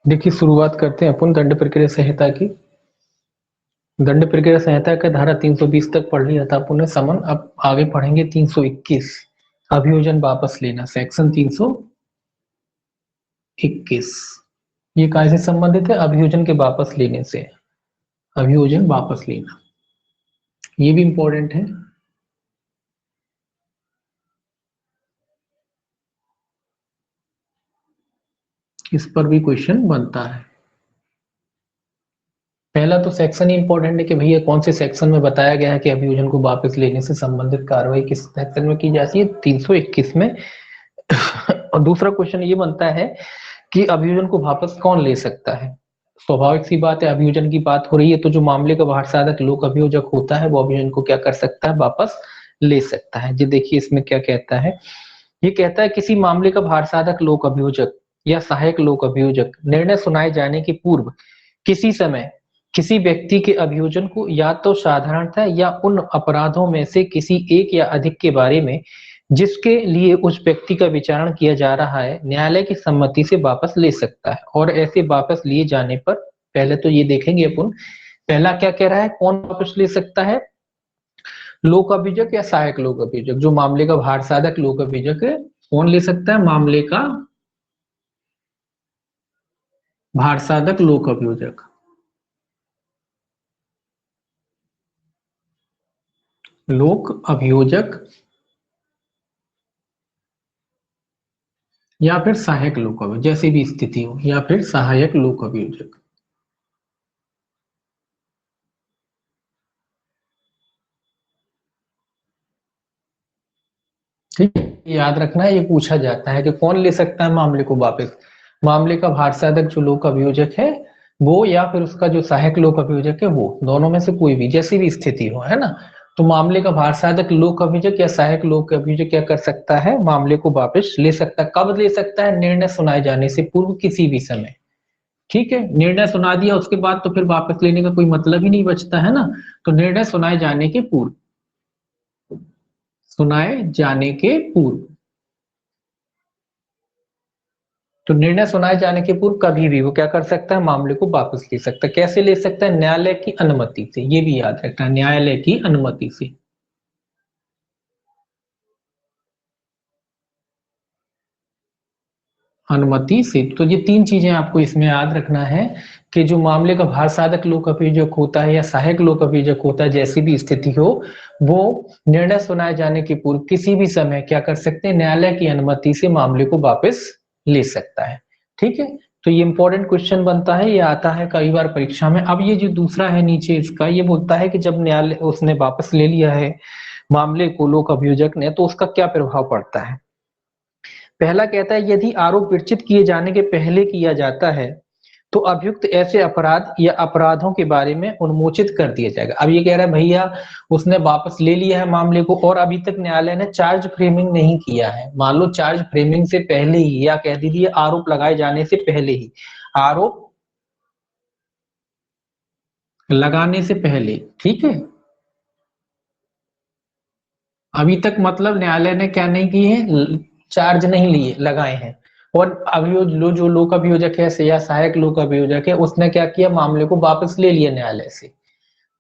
देखिए शुरुआत करते हैं अपन दंड प्रक्रिया संहिता की। दंड प्रक्रिया संहिता का धारा 320 तक पढ़ लिया था अपन ने समन। अब आगे पढ़ेंगे 321 अभियोजन वापस लेना, सेक्शन 321। ये काय से संबंधित है? अभियोजन के वापस लेने से। अभियोजन वापस लेना ये भी इंपॉर्टेंट है। इस पर भी क्वेश्चन बनता है। पहला तो सेक्शन ही इंपॉर्टेंट है कि भैया कौन से सेक्शन में बताया गया है कि अभियोजन को वापस लेने से संबंधित कार्रवाई किस सेक्शन में की जाती है? 321 में। और दूसरा क्वेश्चन ये बनता है कि अभियोजन को वापस कौन ले सकता है? स्वाभाविक सी बात है, अभियोजन की बात हो रही है तो जो मामले का बाहर साधक लोक अभियोजक होता है वो अभियोजन को क्या कर सकता है? वापस ले सकता है। जी देखिए इसमें क्या कहता है। ये कहता है किसी मामले का बाहर साधक लोक अभियोजक या सहायक लोक अभियोजक निर्णय सुनाए जाने के पूर्व किसी समय किसी व्यक्ति के अभियोजन को या तो साधारणतः या उन अपराधों में से किसी एक या अधिक के बारे में जिसके लिए उस व्यक्ति का विचारण किया जा रहा है न्यायालय की सम्मति से वापस ले सकता है। और ऐसे वापस लिए जाने पर पहले तो ये देखेंगे अपन, पहला क्या कह रहा है, कौन वापस ले सकता है? लोक अभियोजक या सहायक लोक अभियोजक। जो मामले का बाहर साधक लोक अभियोजक है कौन ले सकता है? मामले का बाहर साधक लोक अभियोजक। लोक अभियोजक या फिर सहायक लोक अभियोजक, जैसी भी स्थिति हो, या फिर सहायक लोक अभियोजक। ठीक है, याद रखना है, ये पूछा जाता है कि कौन ले सकता है मामले को वापस। मामले का बाहर साधक जो लोक अभियोजक है वो, या फिर उसका जो सहायक लोक अभियोजक है वो, दोनों में से कोई भी, जैसी भी स्थिति हो, है ना। तो मामले का बाहर साधक लोक अभियोजक या सहायक लोक अभियोजक क्या कर सकता है? मामले को वापस ले सकता है। कब ले सकता है? निर्णय सुनाए जाने से पूर्व किसी भी समय। ठीक है, निर्णय सुना दिया उसके बाद तो फिर वापस लेने का कोई मतलब ही नहीं बचता है ना। तो निर्णय सुनाए जाने के पूर्व, सुनाए जाने के पूर्व। तो निर्णय सुनाए जाने के पूर्व कभी भी वो क्या कर सकता है? मामले को वापस ले सकता है। कैसे ले सकता है? न्यायालय की अनुमति से। ये भी याद रखना, न्यायालय की अनुमति से। अनुमति से। तो ये तीन चीजें आपको इसमें याद रखना है कि जो मामले का बाहर साधक लोक अभियोजक होता है या सहायक लोक अभियोजक होता है, जैसी भी स्थिति हो, वो निर्णय सुनाए जाने के पूर्व किसी भी समय क्या कर सकते हैं? न्यायालय की अनुमति से मामले को वापस ले सकता है। ठीक है, तो ये इंपॉर्टेंट क्वेश्चन बनता है, ये आता है कई बार परीक्षा में। अब ये जो दूसरा है नीचे इसका, ये बोलता है कि जब न्यायालय उसने वापस ले लिया है मामले को लोक अभियोजक ने, तो उसका क्या प्रभाव पड़ता है। पहला कहता है यदि आरोप विरचित किए जाने के पहले किया जाता है तो अभियुक्त ऐसे अपराध या अपराधों के बारे में उन्मोचित कर दिया जाएगा। अब ये कह रहा है भैया उसने वापस ले लिया है मामले को और अभी तक न्यायालय ने चार्ज फ्रेमिंग नहीं किया है। मान लो चार्ज फ्रेमिंग से पहले ही, या कह दीजिए आरोप लगाए जाने से पहले ही, आरोप लगाने से पहले, ठीक है, अभी तक मतलब न्यायालय ने क्या नहीं किए हैं? चार्ज नहीं लिए, लगाए हैं। और अभियोग जो लोक अभियोजक है या सहायक लोक अभियोजक है उसने क्या किया? मामले को वापस ले लिया न्यायालय से।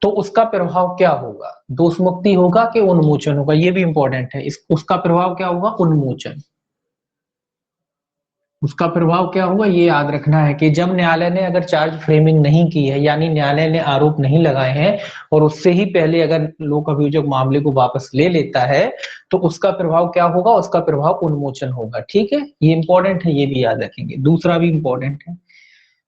तो उसका प्रभाव क्या होगा? दोष मुक्ति होगा कि उन्मोचन होगा? ये भी इंपॉर्टेंट है। उसका प्रभाव क्या होगा? उन्मोचन। उसका प्रभाव क्या होगा ये याद रखना है कि जब न्यायालय ने अगर चार्ज फ्रेमिंग नहीं की है, यानी न्यायालय ने आरोप नहीं लगाए हैं, और उससे ही पहले अगर लोक अभियोजक मामले को वापस ले लेता है, तो उसका प्रभाव क्या होगा? उसका प्रभाव उन्मोचन होगा। ठीक है, ये इंपॉर्टेंट है, ये भी याद रखेंगे। दूसरा भी इंपॉर्टेंट है।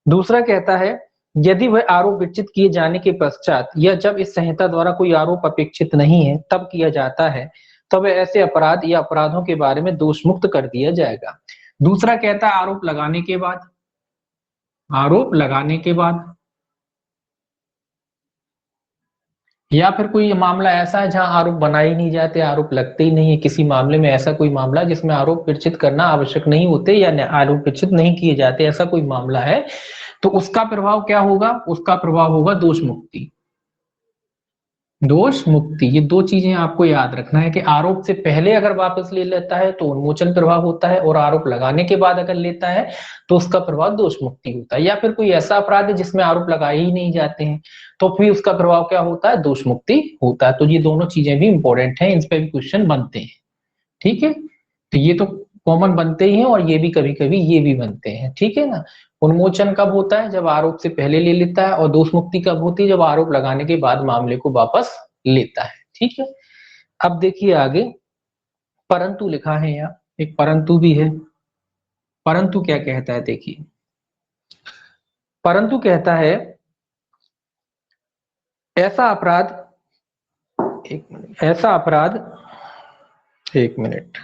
दूसरा कहता है यदि वह आरोप विरचित किए जाने के पश्चात या जब इस संहिता द्वारा कोई आरोप अपेक्षित नहीं है तब किया जाता है, तब ऐसे अपराध या अपराधों के बारे में दोष मुक्त कर दिया जाएगा। दूसरा कहता है आरोप लगाने के बाद, आरोप लगाने के बाद, या फिर कोई मामला ऐसा है जहां आरोप बनाए ही नहीं जाते, आरोप लगते ही नहीं है। किसी मामले में ऐसा कोई मामला जिसमें आरोप विरचित करना आवश्यक नहीं होते या आरोप विरचित नहीं किए जाते, ऐसा कोई मामला है, तो उसका प्रभाव क्या होगा? उसका प्रभाव होगा दोष मुक्ति। दोष मुक्ति, ये दो चीजें आपको याद रखना है कि आरोप से पहले अगर वापस ले लेता है तो उन्मोचन प्रभाव होता है, और आरोप लगाने के बाद अगर लेता है तो उसका प्रभाव दोष मुक्ति होता है। या फिर कोई ऐसा अपराध है जिसमें आरोप लगाए ही नहीं जाते हैं तो फिर उसका प्रभाव क्या होता है, दोष मुक्ति होता है। तो ये दोनों चीजें भी इंपॉर्टेंट है, इन पे भी क्वेश्चन बनते हैं। ठीक है, तो ये तो कॉमन बनते ही हैं, और ये भी कभी कभी ये भी बनते हैं। ठीक है ना। उन्मोचन कब होता है, जब आरोप से पहले ले लेता है, और दोष मुक्ति कब होती है, जब आरोप लगाने के बाद मामले को वापस लेता है। ठीक है, अब देखिए आगे, परंतु लिखा है यहाँ, एक परंतु भी है। परंतु क्या कहता है, देखिए परंतु कहता है ऐसा अपराध, एक मिनट, ऐसा अपराध, एक मिनट,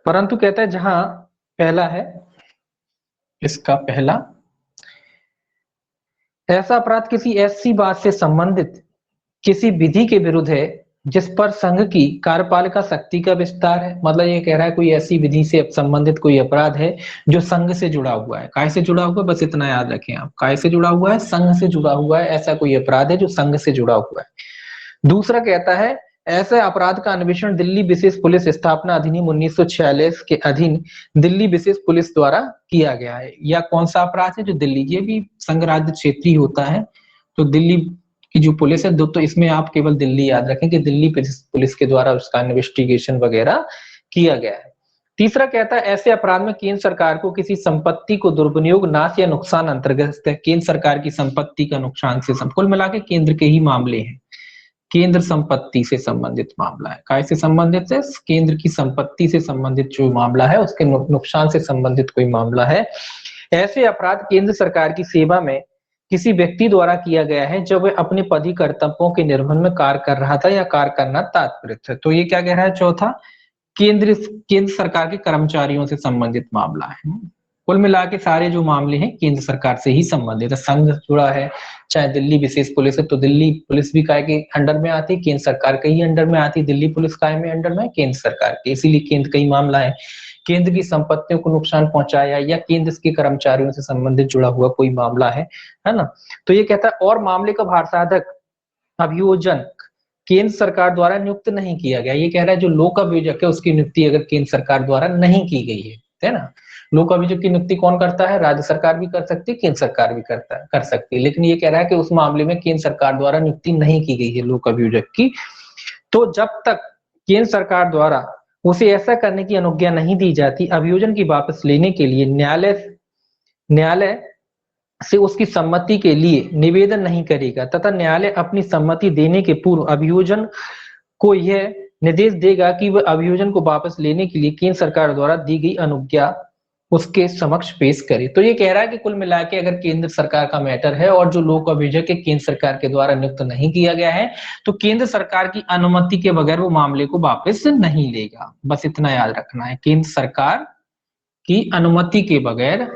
परंतु कहता है जहां, पहला है इसका, पहला, ऐसा अपराध किसी ऐसी बात से संबंधित किसी विधि के विरुद्ध है जिस पर संघ की कार्यपालिका शक्ति का विस्तार है। मतलब ये कह रहा है कोई ऐसी विधि से संबंधित कोई अपराध है जो संघ से जुड़ा हुआ है। काय से जुड़ा हुआ है, बस इतना याद रखें आप, काय से जुड़ा हुआ है, संघ से जुड़ा हुआ है। ऐसा कोई अपराध है जो संघ से जुड़ा हुआ है। दूसरा कहता है ऐसे अपराध का अन्वेषण दिल्ली विशेष पुलिस स्थापना अधिनियम 1946 के अधीन दिल्ली विशेष पुलिस द्वारा किया गया है। या कौन सा अपराध है, जो दिल्ली, ये भी संघ राज्य क्षेत्रीय होता है, तो दिल्ली की जो पुलिस है, दो तो इसमें आप केवल दिल्ली याद रखें कि दिल्ली पुलिस के द्वारा उसका इन्वेस्टिगेशन वगैरह किया गया है। तीसरा कहता है ऐसे अपराध में केंद्र सरकार को किसी संपत्ति को दुर्विनियोग, नाश या नुकसान अंतर्गत है। केंद्र सरकार की संपत्ति का नुकसान से कुल मिला के केंद्र के ही मामले हैं, केंद्र संपत्ति से संबंधित मामला है। काय से संबंधित है, केंद्र की संपत्ति से संबंधित जो मामला है, उसके नुकसान से संबंधित कोई मामला है। ऐसे अपराध केंद्र सरकार की सेवा में किसी व्यक्ति द्वारा किया गया है जब वह अपने पद कर्तव्यों के निर्वहन में कार्य कर रहा था या कार्य करना तात्पर्य था। तो ये क्या कह रहा है, चौथा, केंद्र सरकार के कर्मचारियों से संबंधित मामला है। कुल मिला के सारे जो मामले हैं केंद्र सरकार से ही संबंधित है। संघ जुड़ा है, चाहे दिल्ली विशेष पुलिस है तो दिल्ली पुलिस भी काय के अंडर में आती है, केंद्र सरकार के ही अंडर में आती है। दिल्ली पुलिस काय में अंडर में, केंद्र सरकार के, इसीलिए केंद्र का ही मामला है। केंद्र की संपत्तियों को नुकसान पहुंचाया या केंद्र के कर्मचारियों से संबंधित जुड़ा हुआ कोई मामला है ना। तो ये कहता है और मामले का भारसाधक अभियोजन केंद्र सरकार द्वारा नियुक्त नहीं किया गया। ये कह रहा है जो लोक अभियोजक है उसकी नियुक्ति अगर केंद्र सरकार द्वारा नहीं की गई है ना। लोक अभियोजक की नियुक्ति कौन करता है, राज्य सरकार भी कर सकती है, केंद्र सरकार भी कर सकती है। लेकिन ये कह रहा है कि उस मामले में केंद्र सरकार द्वारा नियुक्ति नहीं की गई है लोक अभियोजक की, तो जब तक केंद्र सरकार द्वारा उसे ऐसा करने की अनुज्ञा नहीं दी जाती, अभियोजन की वापस लेने के लिए न्यायालय से उसकी सम्मति के लिए निवेदन नहीं करेगा, तथा न्यायालय अपनी सम्मति देने के पूर्व अभियोजन को यह निर्देश देगा कि वह अभियोजन को वापस लेने के लिए केंद्र सरकार द्वारा दी गई अनुज्ञा उसके समक्ष पेश करे। तो ये कह रहा है कि कुल मिला के अगर केंद्र सरकार का मैटर है और जो लोक अभियोजक है केंद्र सरकार के द्वारा नियुक्त नहीं किया गया है, तो केंद्र सरकार की अनुमति के बगैर वो मामले को वापस नहीं लेगा। बस इतना याद रखना है, केंद्र सरकार की अनुमति के बगैर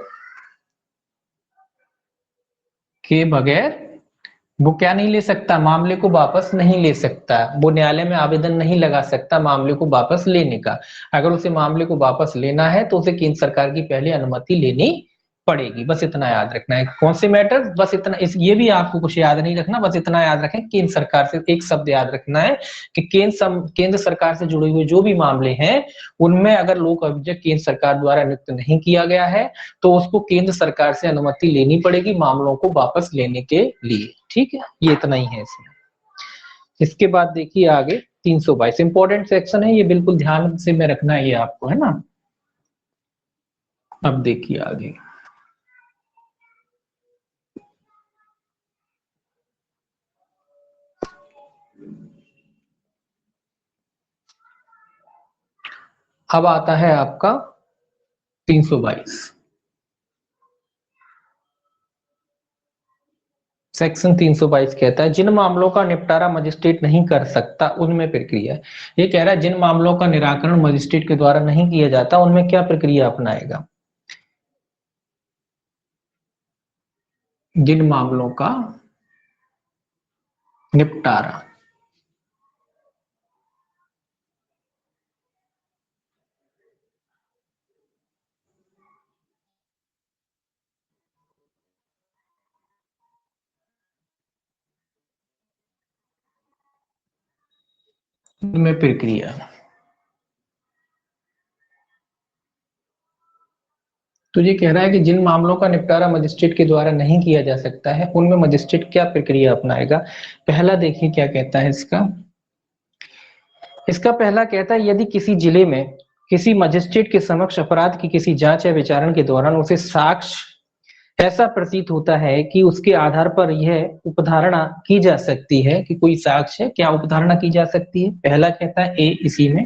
वो क्या नहीं ले सकता, मामले को वापस नहीं ले सकता। वो न्यायालय में आवेदन नहीं लगा सकता मामले को वापस लेने का। अगर उसे मामले को वापस लेना है तो उसे केंद्र सरकार की पहले अनुमति लेनी पड़ेगी। बस इतना याद रखना है। कौन से मैटर, बस इतना, इस ये भी आपको कुछ याद नहीं रखना, बस इतना याद रखें, केंद्र सरकार से एक शब्द याद रखना है कि केंद्र सरकार से जुड़े हुए जो भी मामले हैं उनमें अगर लोक अभियोजक केंद्र सरकार द्वारा नियुक्त नहीं किया गया है तो उसको केंद्र सरकार से अनुमति लेनी पड़ेगी मामलों को वापस लेने के लिए। ठीक है, ये इतना ही है इसमें। इसके बाद देखिए आगे 322 इंपॉर्टेंट सेक्शन है, ये बिल्कुल ध्यान से में रखना है ये आपको, है ना। अब देखिए आगे, अब आता है आपका 322 सेक्शन। 322 कहता है जिन मामलों का निपटारा मजिस्ट्रेट नहीं कर सकता उनमें प्रक्रिया। ये कह रहा है जिन मामलों का निराकरण मजिस्ट्रेट के द्वारा नहीं किया जाता उनमें क्या प्रक्रिया अपनाएगा। जिन मामलों का निपटारा में प्रक्रिया। तो ये कह रहा है कि जिन मामलों का निपटारा मजिस्ट्रेट के द्वारा नहीं किया जा सकता है उनमें मजिस्ट्रेट क्या प्रक्रिया अपनाएगा। पहला देखिए क्या कहता है इसका। इसका पहला कहता है यदि किसी जिले में किसी मजिस्ट्रेट के समक्ष अपराध की किसी जांच या विचारण के दौरान उसे साक्ष्य ऐसा प्रतीत होता है कि उसके आधार पर यह उपधारणा की जा सकती है कि कोई साक्ष्य क्या उपधारणा की जा सकती है। पहला कहता है ए इसी में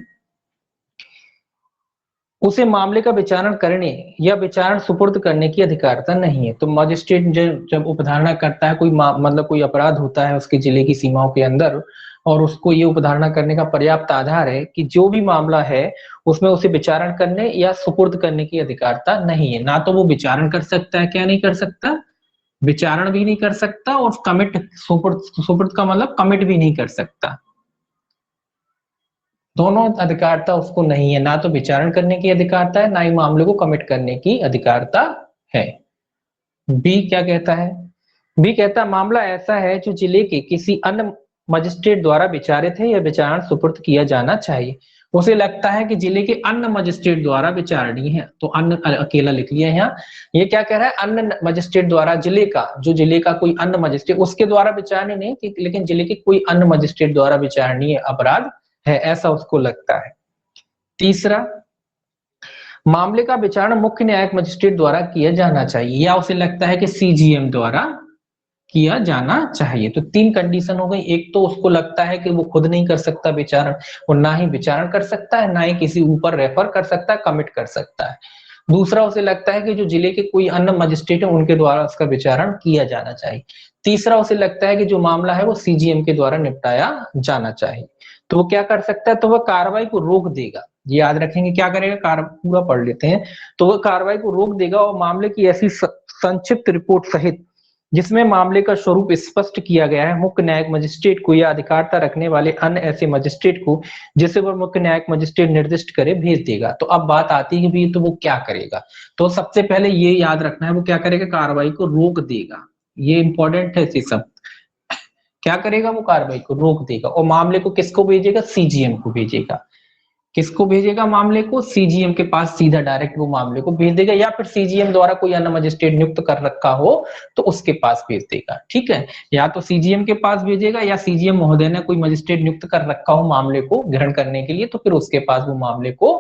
उसे मामले का विचारण करने या विचारण सुपुर्द करने की अधिकारता नहीं है। तो मजिस्ट्रेट जब उपधारणा करता है कोई मतलब कोई अपराध होता है उसके जिले की सीमाओं के अंदर और उसको ये उपधारणा करने का पर्याप्त आधार है कि जो भी मामला है उसमें उसे विचारण करने या सुपुर्द करने की अधिकारता नहीं है। ना तो वो विचारण कर सकता है, क्या नहीं कर सकता, विचारण भी नहीं कर सकता, और कमिट सुपुर्द का मतलब कमिट भी नहीं कर सकता। दोनों अधिकारता उसको नहीं है, ना तो विचारण करने की अधिकारता है ना ही मामले को कमिट करने की अधिकारता है। बी क्या कहता है। बी कहता है मामला ऐसा है जो जिले के किसी अन्य मजिस्ट्रेट द्वारा विचारित है या विचारण सुपुर्द किया जाना चाहिए। उसे लगता है कि जिले के अन्य मजिस्ट्रेट द्वारा विचारणीय है, तो अन्य अकेला लिख लिया यहाँ। ये क्या कह रहा है, अन्य मजिस्ट्रेट द्वारा, जिले का, जो जिले का कोई अन्य मजिस्ट्रेट उसके द्वारा विचारणीय नहीं लेकिन जिले के कोई अन्य मजिस्ट्रेट द्वारा विचारणीय अपराध है, ऐसा उसको लगता है। तीसरा, मामले का विचारण मुख्य न्यायिक मजिस्ट्रेट द्वारा किया जाना चाहिए या उसे लगता है कि सीजीएम द्वारा किया जाना चाहिए। तो तीन कंडीशन हो गई। एक तो उसको लगता है कि वो खुद नहीं कर सकता विचारण, और ना ही विचारण कर सकता है, ना ही किसी ऊपर रेफर कर सकता है, कमिट कर सकता है। दूसरा, उसे लगता है कि जो जिले के कोई अन्य मजिस्ट्रेट है उनके द्वारा उसका विचारण किया जाना चाहिए। तीसरा, उसे लगता है कि जो मामला है वो सीजीएम के द्वारा निपटाया जाना चाहिए। तो वो क्या कर सकता है, तो वह कार्रवाई को रोक देगा। याद रखेंगे क्या करेगा, पूरा पढ़ लेते हैं। तो वह कार्रवाई को रोक देगा और मामले की ऐसी संक्षिप्त रिपोर्ट सहित जिसमें मामले का स्वरूप स्पष्ट किया गया है मुख्य न्यायिक मजिस्ट्रेट को या अधिकारता रखने वाले अन्य ऐसे मजिस्ट्रेट को जिसे वह मुख्य न्यायिक मजिस्ट्रेट निर्दिष्ट करे भेज देगा। तो अब बात आती है भी, तो वो क्या करेगा। तो सबसे पहले ये याद रखना है वो क्या करेगा, कार्रवाई को रोक देगा। ये इंपॉर्टेंट है इसी सब। क्या करेगा, वो कार्रवाई को रोक देगा और मामले को किसको भेजेगा, सीजीएम को भेजेगा। किसको भेजेगा, मामले को सीजीएम के पास सीधा डायरेक्ट वो मामले को भेज देगा, या फिर सीजीएम द्वारा कोई अन्य मजिस्ट्रेट नियुक्त कर रखा हो तो उसके पास भेज देगा। ठीक है, या तो सीजीएम के पास भेजेगा या सीजीएम महोदय ने कोई मजिस्ट्रेट नियुक्त कर रखा हो मामले को ग्रहण करने के लिए तो फिर उसके पास वो मामले को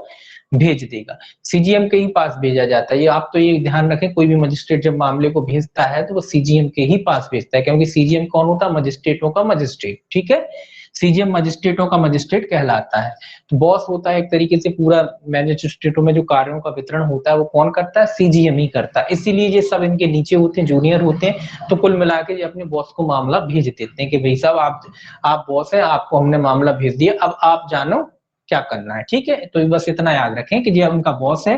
भेज देगा। सीजीएम के ही पास भेजा जाता है। ये आप तो ये ध्यान रखें, कोई भी मजिस्ट्रेट जब मामले को भेजता है तो वो सीजीएम के ही पास भेजता है, क्योंकि सीजीएम कौन होता है, मजिस्ट्रेटों का मजिस्ट्रेट। ठीक है, सीजीएम मजिस्ट्रेटों का मजिस्ट्रेट कहलाता है। तो बॉस होता है एक तरीके से पूरा मजिस्ट्रेटों में जो कार्यों का वितरण होता है वो कौन करता है, सीजीएम ही करता है। इसीलिए ये सब इनके नीचे होते हैं, जूनियर होते हैं। तो कुल मिला के ये अपने बॉस को मामला भेज देते हैं कि भाई साहब आप बॉस है, आपको हमने मामला भेज दिया, अब आप जानो क्या करना है। ठीक है, तो बस इतना याद रखें कि ये उनका बॉस है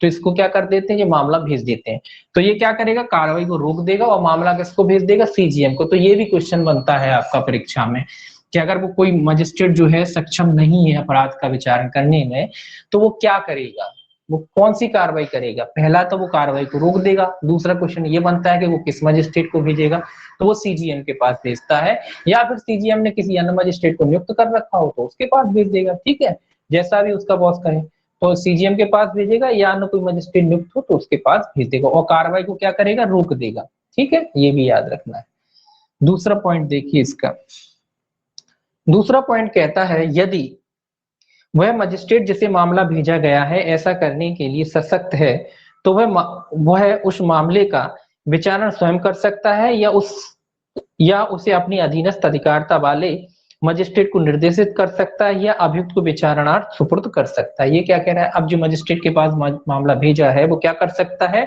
तो इसको क्या कर देते हैं, ये मामला भेज देते हैं। तो ये क्या करेगा, कार्रवाई को रोक देगा और मामला किसको भेज देगा, सीजीएम को। तो ये भी क्वेश्चन बनता है आपका परीक्षा में कि अगर वो कोई मजिस्ट्रेट जो है सक्षम नहीं है अपराध का विचारण करने में तो वो क्या करेगा, वो कौन सी कार्रवाई करेगा। पहला तो वो कार्रवाई को रोक देगा। दूसरा क्वेश्चन ये बनता है कि वो किस मजिस्ट्रेट को भेजेगा, तो वो सीजीएम के पास भेजता है, या फिर सीजीएम ने किसी अन्य मजिस्ट्रेट को नियुक्त कर रखा हो तो उसके पास भेज देगा। ठीक है, जैसा भी उसका बॉस कहे, तो सीजीएम के पास भेजेगा या अन्य कोई मजिस्ट्रेट नियुक्त हो तो उसके पास भेज देगा और कार्रवाई को क्या करेगा, रोक देगा। ठीक है, ये भी याद रखना है। दूसरा पॉइंट देखिए इसका। दूसरा पॉइंट कहता है यदि वह मजिस्ट्रेट जिसे मामला भेजा गया है ऐसा करने के लिए सशक्त है तो वह उस मामले का विचारण स्वयं कर सकता है या उसे अपनी अधीनस्थ अधिकारता वाले मजिस्ट्रेट को निर्देशित कर सकता है या अभियुक्त को विचारणार्थ सुपुर्द कर सकता है। ये क्या कह रहा है, अब जो मजिस्ट्रेट के पास मामला भेजा है वो क्या कर सकता है,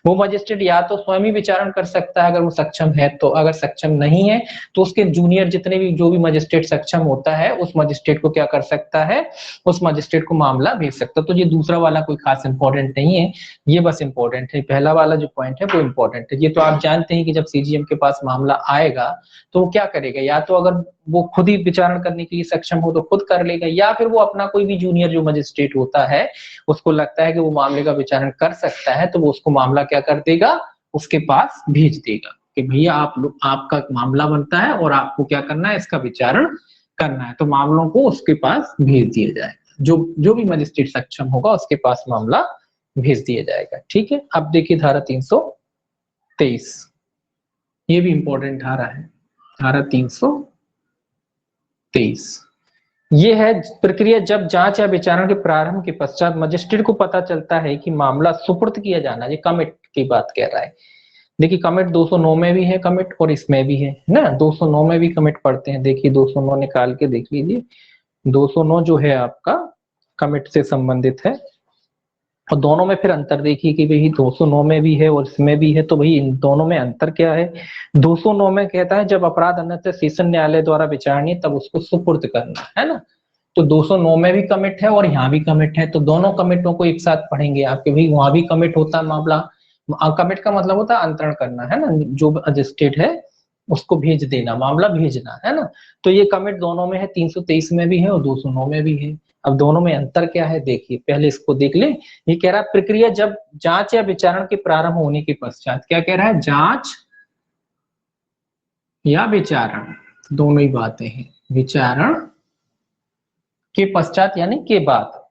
वो मजिस्ट्रेट या तो स्वयं ही विचारण कर सकता है अगर वो सक्षम है तो, अगर सक्षम नहीं है तो उसके जूनियर जितने भी जो भी मजिस्ट्रेट सक्षम होता है उस मजिस्ट्रेट को क्या कर सकता है, उस मजिस्ट्रेट को मामला भेज सकता है। तो ये दूसरा वाला कोई खास इंपॉर्टेंट नहीं है, ये बस इंपॉर्टेंट है। पहला वाला जो पॉइंट है वो इंपॉर्टेंट है। ये तो आप जानते हैं कि जब सीजीएम के पास मामला आएगा तो वो क्या करेगा, या तो अगर वो खुद ही विचारण करने के लिए सक्षम हो तो खुद कर लेगा, या फिर वो अपना कोई भी जूनियर जो मजिस्ट्रेट होता है उसको लगता है कि वो मामले का विचारण कर सकता है तो वो उसको मामला क्या कर देगा, उसके पास भेज देगा कि भैया आप लोग, आपका मामला बनता है और आपको क्या करना है, इसका विचारण करना है तो मामलों को उसके पास भेज दिया जाएगा। जो भी मजिस्ट्रेट सक्षम होगा उसके पास मामला भेज दिया जाएगा। ठीक है, अब देखिए धारा 323, ये भी इंपॉर्टेंट धारा है। धारा 323 ये है प्रक्रिया जब जांच या विचारण के प्रारंभ के पश्चात मजिस्ट्रेट को पता चलता है कि मामला सुपुर्द किया जाना, ये कमिट की बात कह रहा है। देखिए कमिट 209 में भी है कमिट और इसमें भी है ना, 209 में भी कमिट पढ़ते हैं। देखिए 209 निकाल के देख लीजिए, 209 जो है आपका कमिट से संबंधित है। और दोनों में फिर अंतर देखिए कि भाई 209 में भी है और इसमें भी है, तो भाई इन दोनों में अंतर क्या है। 209 में कहता है जब अपराध अन्यथा सेशन न्यायालय द्वारा विचारणीय तब उसको सुपुर्द करना है ना, तो 209 में भी कमिट है और यहाँ भी कमिट है, तो दोनों कमिटों को एक साथ पढ़ेंगे आपके। भाई वहां भी कमिट होता है मामला, कमिट का मतलब होता है अंतरण करना है ना, जो मजिस्ट्रेट है उसको भेज देना, मामला भेजना है ना। तो ये कमिट दोनों में है, 323 में भी है और 209 में भी है। अब दोनों में अंतर क्या है देखिए, पहले इसको देख ले। ये कह रहा है प्रक्रिया जब जांच या विचारण के प्रारंभ होने के पश्चात, क्या कह रहा है, जांच या विचारण दोनों ही बातें हैं, विचारण के पश्चात यानी के बाद,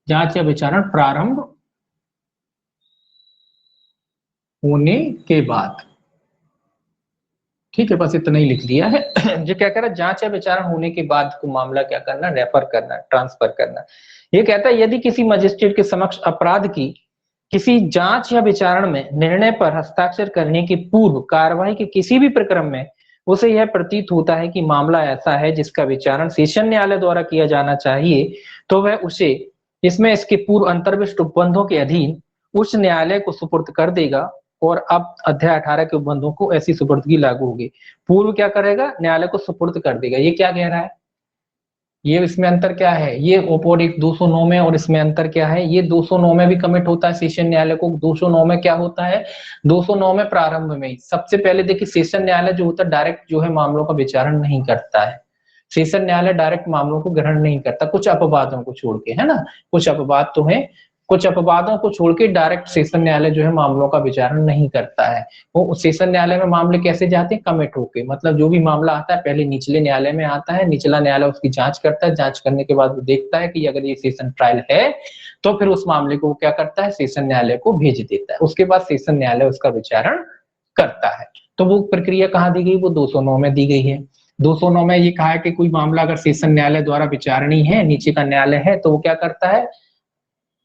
जांच या विचारण प्रारंभ होने के बाद। ठीक है, बस इतना ही लिख लिया है। जो क्या कह रहा है, जांच या विचारण होने के बाद को मामला क्या करना, रेफर करना, ट्रांसफर करना। ये कहता है यदि किसी मजिस्ट्रेट के समक्ष अपराध की किसी जांच या विचारण में निर्णय पर हस्ताक्षर करने के पूर्व कार्यवाही के किसी भी प्रक्रम में उसे यह प्रतीत होता है कि मामला ऐसा है जिसका विचारण सेशन न्यायालय द्वारा किया जाना चाहिए, तो वह उसे इसमें इसके पूर्व अंतर्विष्ट उपबंधों के अधीन उच्च न्यायालय को सुपुर्द कर देगा। और अब अध्याय 18 के उपबंधों को ऐसी सुपुर्दगी लागू होगी। पूर्व क्या करेगा, न्यायालय को सुपुर्द कर देगा। ये क्या कह रहा है, ये इसमें अंतर क्या है, ये ओपोड 209 में और इसमें अंतर क्या है। ये 209 में भी कमिट होता है सेशन न्यायालय को, 209 में क्या होता है, 209 में प्रारंभ में ही सबसे पहले देखिए सेशन न्यायालय जो होता है डायरेक्ट जो है मामलों का विचारण नहीं करता है। सेशन न्यायालय डायरेक्ट मामलों को ग्रहण नहीं करता, कुछ अपवादों को छोड़ के, है ना, कुछ अपवाद तो है, कुछ अपवादों को छोड़ के डायरेक्ट सेशन न्यायालय जो है मामलों का विचारण नहीं करता है। वो सेशन न्यायालय में मामले कैसे जाते हैं, कमिट होके, मतलब जो भी मामला आता है पहले निचले न्यायालय में आता है, निचला न्यायालय उसकी जांच करता है, जांच करने के बाद वो देखता है कि अगर ये सेशन ट्रायल है तो फिर उस मामले को क्या करता है, सेशन न्यायालय को भेज देता है। उसके बाद सेशन न्यायालय उसका विचारण करता है। तो वो प्रक्रिया कहाँ दी गई, वो 209 में दी गई है। 209 में ये कहा है कि कोई मामला अगर सेशन न्यायालय द्वारा विचारणी है, नीचे का न्यायालय है, तो वो क्या करता है,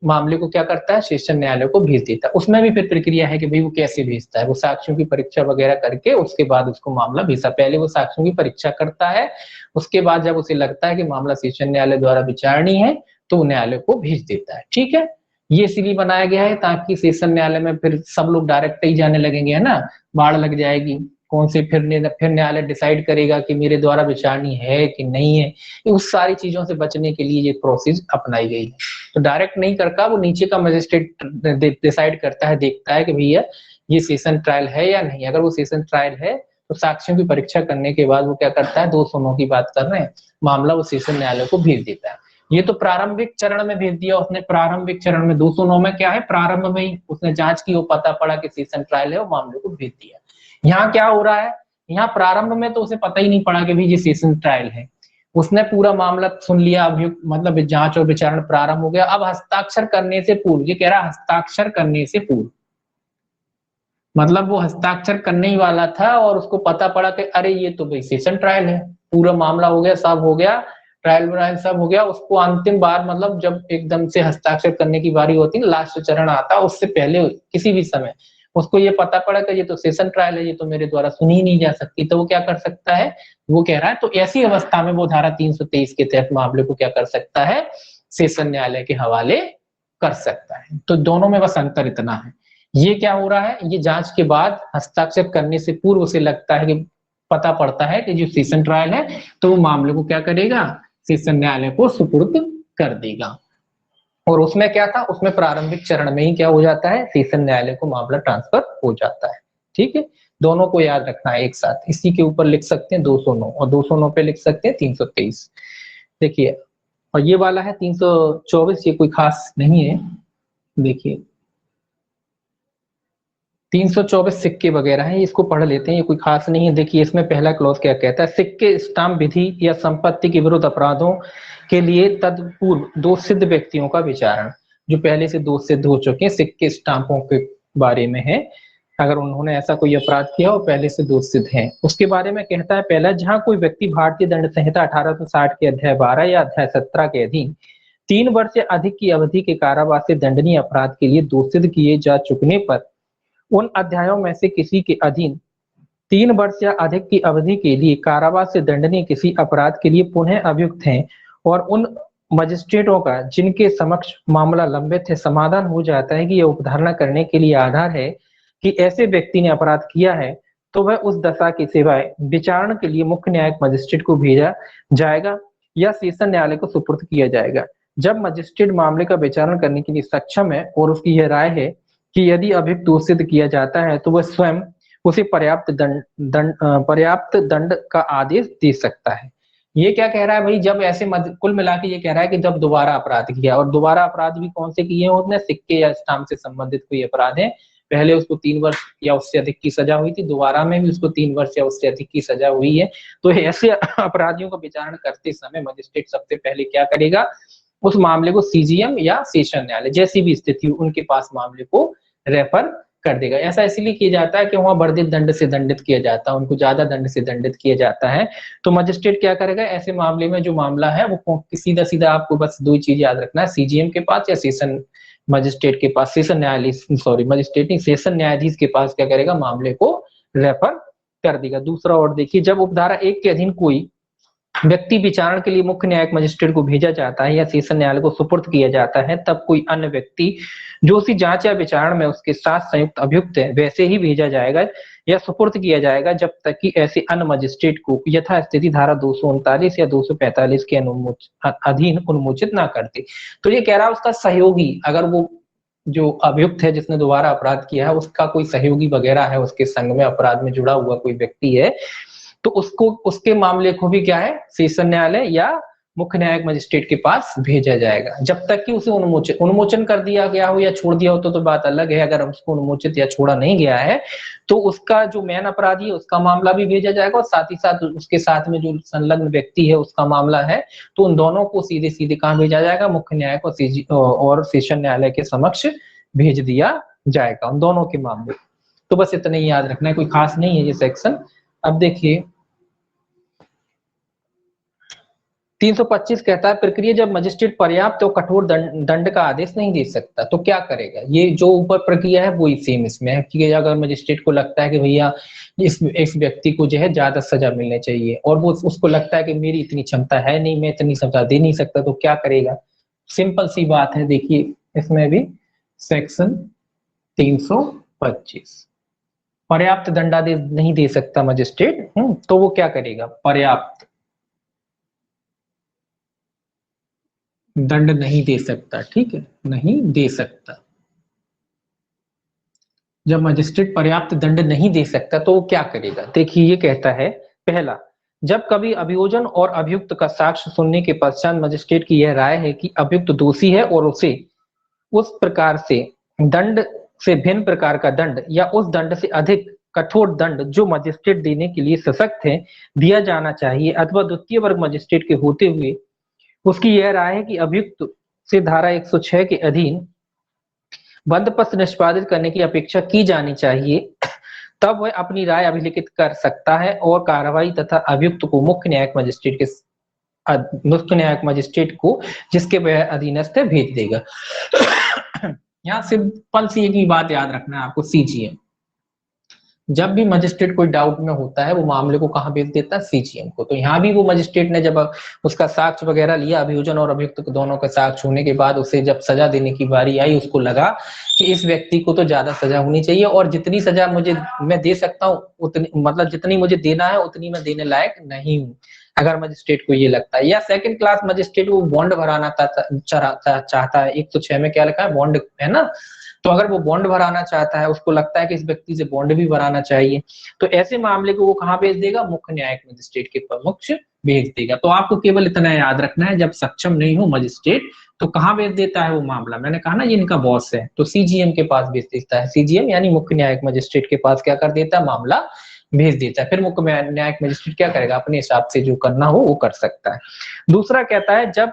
मामले को क्या करता है, सेशन न्यायालय को भेज देता है। उसमें भी फिर प्रक्रिया है कि भाई वो कैसे भेजता है, वो साक्ष्यों की परीक्षा वगैरह करके उसके बाद उसको मामला भेजता। पहले वो साक्ष्यों की परीक्षा करता है, उसके बाद जब उसे लगता है कि मामला सेशन न्यायालय द्वारा विचारणी है तो न्यायालय को भेज देता है। ठीक है, ये इसलिए बनाया गया है ताकि सेशन न्यायालय में फिर सब लोग डायरेक्ट ही जाने लगेंगे, है ना, बाढ़ लग जाएगी, कौन से फिर न्यायालय डिसाइड करेगा कि मेरे द्वारा विचारणी है कि नहीं है। उस सारी चीजों से बचने के लिए ये प्रोसेस अपनाई गई है। तो डायरेक्ट नहीं करता, वो नीचे का मजिस्ट्रेट डिसाइड करता है, देखता है कि भैया ये सेशन ट्रायल है या नहीं। अगर वो सेशन ट्रायल है तो साक्ष्यों की परीक्षा करने के बाद वो क्या करता है, 209 की बात कर रहे हैं, मामला वो सेशन न्यायालय को भेज देता है। ये तो प्रारंभिक चरण में भेज दिया उसने, प्रारंभिक चरण में 209 में क्या है, प्रारंभ में ही उसने जांच की, वो पता पड़ा कि सेशन ट्रायल है, वो मामले को भेज दिया। यहाँ क्या हो रहा है, यहाँ प्रारंभ में तो उसे पता ही नहीं पड़ा कि भाई ये सेशन ट्रायल है, उसने पूरा मामला सुन लिया, अभियुक्त मतलब जांच और विचारण प्रारंभ हो गया। अब हस्ताक्षर करने से पूर्व, ये कह रहा है हस्ताक्षर करने से पूर्व, मतलब वो हस्ताक्षर करने ही वाला था और उसको पता पड़ा कि अरे ये तो भाई सेशन ट्रायल है, पूरा मामला हो गया, सब हो गया, ट्रायल व्रायल सब हो गया। उसको अंतिम बार मतलब जब एकदम से हस्ताक्षर करने की बारी होती है, लास्ट चरण आता, उससे पहले किसी भी समय उसको ये पता पड़ा कि ये तो सेशन ट्रायल है, ये तो मेरे द्वारा सुनी ही नहीं जा सकती, तो वो क्या कर सकता है, वो कह रहा है तो ऐसी अवस्था में वो धारा 323 के तहत मामले को क्या कर सकता है, सेशन न्यायालय के हवाले कर सकता है। तो दोनों में बस अंतर इतना है। ये क्या हो रहा है, ये जांच के बाद हस्ताक्षर करने से पूर्व उसे लगता है कि पता पड़ता है कि जो सेशन ट्रायल है, तो वो मामले को क्या करेगा, सेशन न्यायालय को सुपुर्द कर देगा। और उसमें क्या था, उसमें प्रारंभिक चरण में ही क्या हो जाता है, सेशन न्यायालय को मामला ट्रांसफर हो जाता है। ठीक है, दोनों को याद रखना है एक साथ। इसी के ऊपर लिख सकते हैं 209 और 209 पे लिख सकते हैं 323। देखिए, और ये वाला है 324, ये कोई खास नहीं है। देखिए 324 सिक्के वगैरह हैं, इसको पढ़ लेते हैं, ये कोई खास नहीं है। देखिए इसमें पहला क्लॉज क्या कहता है, सिक्के स्टाम्प विधि या संपत्ति के विरुद्ध अपराधों के लिए तत्पूर्व दो सिद्ध व्यक्तियों का विचारण, जो पहले से दो सिद्ध हो चुके हैं सिक्के स्टाम्पों के बारे में है, अगर उन्होंने ऐसा कोई अपराध किया और पहले से दो सिद्ध हैं उसके बारे में कहता है। पहला, जहां कोई व्यक्ति भारतीय दंड संहिता 1860 के अध्याय 12 या अध्याय 17 के अधीन 3 वर्ष या अधिक की अवधि के कारावास से दंडनीय अपराध के लिए दोषित किए जा चुकने पर उन अध्यायों में से किसी के अधीन 3 वर्ष या अधिक की अवधि के लिए कारावास से दंडनीय किसी अपराध के लिए पुनः अभियुक्त हैं और उन मजिस्ट्रेटों का जिनके समक्ष मामला लंबित है समाधान हो जाता है कि यह उपधारणा करने के लिए आधार है कि ऐसे व्यक्ति ने अपराध किया है, तो वह उस दशा की सिवाय विचारण के लिए मुख्य न्यायिक मजिस्ट्रेट को भेजा जाएगा या सेशन न्यायालय को सुपुर्द किया जाएगा। जब मजिस्ट्रेट मामले का विचारण करने के लिए सक्षम है और उसकी यह राय है कि यदि अभियुक्त दोषित किया जाता है तो वह स्वयं उसे पर्याप्त दंड का आदेश दे सकता है। ये क्या कह रहा है भाई, जब ऐसे कुल मिला के ये कह रहा है कि जब दोबारा अपराध किया, और दोबारा अपराध भी कौन से किए होते, सिक्के या स्टाम्प से संबंधित कोई अपराध है, पहले उसको 3 वर्ष या उससे अधिक की सजा हुई थी, दोबारा में भी उसको 3 वर्ष या उससे अधिक की सजा हुई है, तो ऐसे अपराधियों का विचारण करते समय मजिस्ट्रेट सबसे पहले क्या करेगा, उस मामले को सीजीएम या सेशन न्यायालय जैसी भी स्थिति उनके पास मामले को रेफर कर देगा। ऐसा इसलिए किया जाता है कि वहां वर्धित दंड से दंडित किया जाता है, उनको ज्यादा दंड से दंडित किया जाता है, तो मजिस्ट्रेट क्या करेगा, ऐसे मामले में जो मामला है वो सीधा सीधा आपको बस 2 चीज याद रखना है, सीजीएम के पास या सेशन मजिस्ट्रेट के पास, सेशन न्यायाधीश मजिस्ट्रेट नहीं सेशन न्यायाधीश के पास क्या करेगा, मामले को रेफर कर देगा। दूसरा और देखिए, जब उपधारा 1 के अधीन कोई व्यक्ति विचारण के लिए मुख्य न्यायिक मजिस्ट्रेट को भेजा जाता है या सेशन न्यायालय को सुपुर्द किया जाता है, तब कोई अन्य व्यक्ति जो उसी जांच या विचारण में उसके साथ संयुक्त अभियुक्त है वैसे ही भेजा जाएगा या सुपुर्द किया जाएगा जब तक कि ऐसे अन्य मजिस्ट्रेट को यथा स्थिति धारा 239 या 245 के अधीन उन्मोचित ना करते। तो ये कह रहा है उसका सहयोगी, अगर वो जो अभियुक्त है जिसने दोबारा अपराध किया है उसका कोई सहयोगी वगैरह है, उसके संग में अपराध में जुड़ा हुआ कोई व्यक्ति है, तो उसको उसके मामले को भी क्या है, सेशन न्यायालय या मुख्य न्यायिक मजिस्ट्रेट के पास भेजा जाएगा जब तक कि उसे उन्मोचन कर दिया गया हो या छोड़ दिया हो तो बात अलग है। अगर उसको उन्मोचित या छोड़ा नहीं गया है तो उसका जो मेन अपराधी है उसका मामला भी भेजा जाएगा और साथ ही साथ उसके साथ में जो संलग्न व्यक्ति है उसका मामला है, तो उन दोनों को सीधे सीधे कहां भेजा जाएगा, मुख्य न्यायिक और सेशन न्यायालय के समक्ष भेज दिया जाएगा उन दोनों के मामले। तो बस इतना ही याद रखना है, कोई खास नहीं है ये सेक्शन। अब देखिए 325 कहता है, प्रक्रिया जब मजिस्ट्रेट पर्याप्त और कठोर दंड का आदेश नहीं दे सकता तो क्या करेगा। ये जो ऊपर प्रक्रिया है वही सेम इसमें है कि अगर मजिस्ट्रेट को लगता है कि भैया इस व्यक्ति को जो है ज्यादा सजा मिलनी चाहिए और वो उसको लगता है कि मेरी इतनी क्षमता है नहीं, मैं इतनी सजा दे नहीं सकता, तो क्या करेगा, सिंपल सी बात है। देखिए इसमें भी सेक्शन 325 पर्याप्त दंडादेश नहीं दे सकता मजिस्ट्रेट, तो वो क्या करेगा, पर्याप्त दंड नहीं दे सकता, ठीक है, नहीं दे सकता। जब मजिस्ट्रेट पर्याप्त दंड नहीं दे सकता तो वो क्या करेगा, देखिए ये कहता है, पहला, जब कभी अभियोजन और अभियुक्त का साक्ष्य सुनने के पश्चात मजिस्ट्रेट की यह राय है कि अभियुक्त दोषी है और उसे उस प्रकार से दंड से भिन्न प्रकार का दंड या उस दंड से अधिक कठोर दंड जो मजिस्ट्रेट देने के लिए सशक्त है दिया जाना चाहिए, अथवा द्वितीय वर्ग मजिस्ट्रेट के होते हुए उसकी यह राय है कि अभियुक्त से धारा 106 के अधीन बंदोबस्त निष्पादित करने की अपेक्षा की जानी चाहिए, तब वह अपनी राय अभिलिखित कर सकता है और कार्रवाई तथा अभियुक्त को मुख्य न्यायिक मजिस्ट्रेट को जिसके वह अधीनस्थ है भेज देगा। यहाँ सिंपल सी एक ही बात याद रखना है आपको, सीजीएम। जब भी मजिस्ट्रेट कोई डाउट में होता है वो मामले को कहाँ भेज देता है, सीजीएम को। तो यहाँ भी वो मजिस्ट्रेट ने जब उसका साक्ष्य वगैरह लिया, अभियोजन और अभियुक्त दोनों का साक्ष्य होने के बाद उसे जब सजा देने की बारी आई, उसको लगा कि इस व्यक्ति को तो ज्यादा सजा होनी चाहिए और जितनी सजा मैं दे सकता हूँ उतनी, मतलब जितनी मुझे देना है उतनी मैं देने लायक नहीं हूँ, अगर मजिस्ट्रेट को ये लगता है। या सेकंड क्लास मजिस्ट्रेट वो बॉन्ड भराना चाहता है, 106 में क्या लिखा है, बॉन्ड है ना, तो अगर वो बॉन्ड भराना चाहता है, उसको लगता है कि इस व्यक्ति से बॉन्ड भी भराना चाहिए, तो ऐसे मामले को वो कहाँ भेज देगा, मुख्य न्यायिक मजिस्ट्रेट के समक्ष भेज देगा। तो आपको केवल इतना याद रखना है, जब सक्षम नहीं हो मजिस्ट्रेट तो कहाँ भेज देता है वो मामला, मैंने कहा ना ये इनका बॉस है, तो सीजीएम के पास भेज देता है। सीजीएम यानी मुख्य न्यायिक मजिस्ट्रेट के पास क्या कर देता है, मामला भेज देता है। फिर मुख्य न्यायिक मजिस्ट्रेट क्या करेगा, अपने हिसाब से जो करना हो वो कर सकता है। दूसरा कहता है जब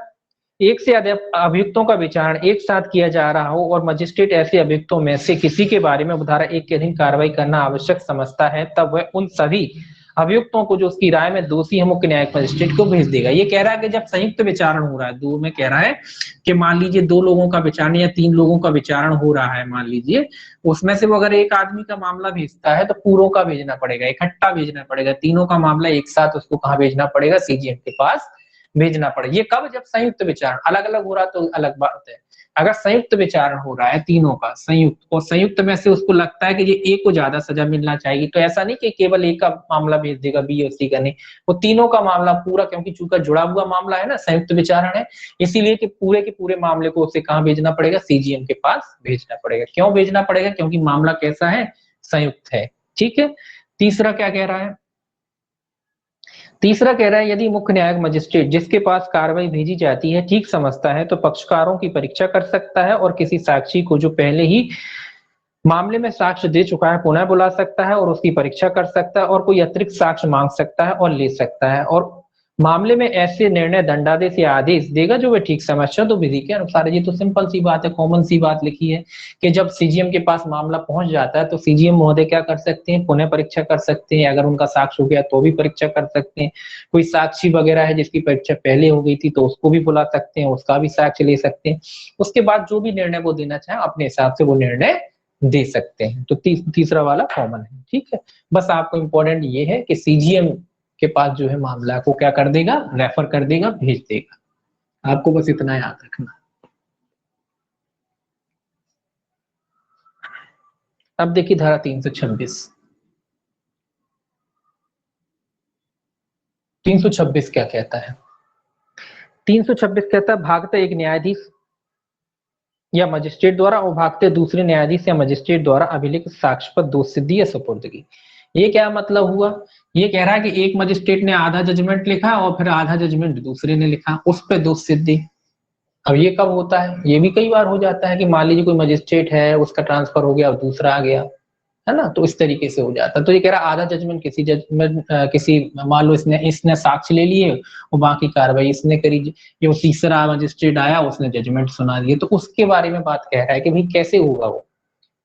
एक से अधिक अभियुक्तों का विचारण एक साथ किया जा रहा हो और मजिस्ट्रेट ऐसे अभियुक्तों में से किसी के बारे में धारा 1 के अधीन कार्रवाई करना आवश्यक समझता है, तब वह उन सभी अभियुक्तों को जो उसकी राय में दोषी है मुख्य न्यायिक मजिस्ट्रेट को भेज देगा। ये कह रहा है कि जब संयुक्त विचारण हो रहा है, दो में कह रहा है कि मान लीजिए 2 लोगों का विचारण या 3 लोगों का विचारण हो रहा है, मान लीजिए उसमें से वो अगर एक आदमी का मामला भेजता है तो पूरों का भेजना पड़ेगा, इकट्ठा भेजना पड़ेगा, तीनों का मामला एक साथ उसको कहाँ भेजना पड़ेगा, सीजीएम के पास भेजना पड़ेगा। ये कब, जब संयुक्त विचारण, अलग अलग हो रहा तो अलग बात है। अगर संयुक्त विचारण हो रहा है तीनों का संयुक्त, और संयुक्त में से उसको लगता है कि ये ए को ज्यादा सजा मिलना चाहिए, तो ऐसा नहीं कि केवल एक का मामला भेज देगा, बी और सी का नहीं, वो तीनों का मामला पूरा, क्योंकि चूंकि जुड़ा हुआ मामला है ना, संयुक्त विचारण है, इसीलिए कि पूरे के पूरे मामले को उसे कहाँ भेजना पड़ेगा, सीजीएम के पास भेजना पड़ेगा। क्यों भेजना पड़ेगा, क्योंकि मामला कैसा है, संयुक्त है। ठीक है। तीसरा क्या कह रहा है, तीसरा कह रहा है यदि मुख्य न्यायिक मजिस्ट्रेट जिसके पास कार्रवाई भेजी जाती है ठीक समझता है तो पक्षकारों की परीक्षा कर सकता है और किसी साक्षी को जो पहले ही मामले में साक्ष्य दे चुका है पुनः बुला सकता है और उसकी परीक्षा कर सकता है और कोई अतिरिक्त साक्ष्य मांग सकता है और ले सकता है, और मामले में ऐसे निर्णय दंडादेश या आदेश देगा जो वे ठीक समझता है। तो विधि के अनुसार, ये तो सिंपल सी बात है, कॉमन सी बात लिखी है कि जब सीजीएम के पास मामला पहुंच जाता है तो सीजीएम महोदय क्या कर सकते हैं, पुनः परीक्षा कर सकते हैं, अगर उनका साक्ष्य हो गया तो भी परीक्षा कर सकते हैं। कोई साक्षी वगैरह है जिसकी परीक्षा पहले हो गई थी तो उसको भी बुला सकते हैं, उसका भी साक्ष्य ले सकते हैं। उसके बाद जो भी निर्णय वो देना चाहे अपने हिसाब से वो निर्णय दे सकते हैं। तो तीसरा वाला कॉमन है। ठीक है। बस आपको इंपॉर्टेंट ये है कि सीजीएम के पास जो है मामला को क्या कर देगा, रेफर कर देगा, भेज देगा। आपको बस इतना याद रखना। अब देखिए धारा 326। 326 क्या कहता है, 326 कहता है भागते एक न्यायाधीश या मजिस्ट्रेट द्वारा और भागते दूसरे न्यायाधीश या मजिस्ट्रेट द्वारा अभिलिखित साक्ष्य पर दोष सिद्धि या सुपुर्दगी। ये क्या मतलब हुआ, ये कह रहा है कि एक मजिस्ट्रेट ने आधा जजमेंट लिखा और फिर आधा जजमेंट दूसरे ने लिखा, उस पर दोष सिद्धि। अब ये कब होता है, ये भी कई बार हो जाता है कि मान लीजिए कोई मजिस्ट्रेट है, उसका ट्रांसफर हो गया और दूसरा आ गया, है ना, तो इस तरीके से हो जाता है। तो ये कह रहा है आधा जजमेंट किसी जजमेंट किसी, मान लो इसने साक्ष्य ले लिए और बाकी कार्रवाई इसने करी, ये वो तीसरा मजिस्ट्रेट आया उसने जजमेंट सुना दिए, तो उसके बारे में बात कह रहा है कि भाई कैसे होगा वो।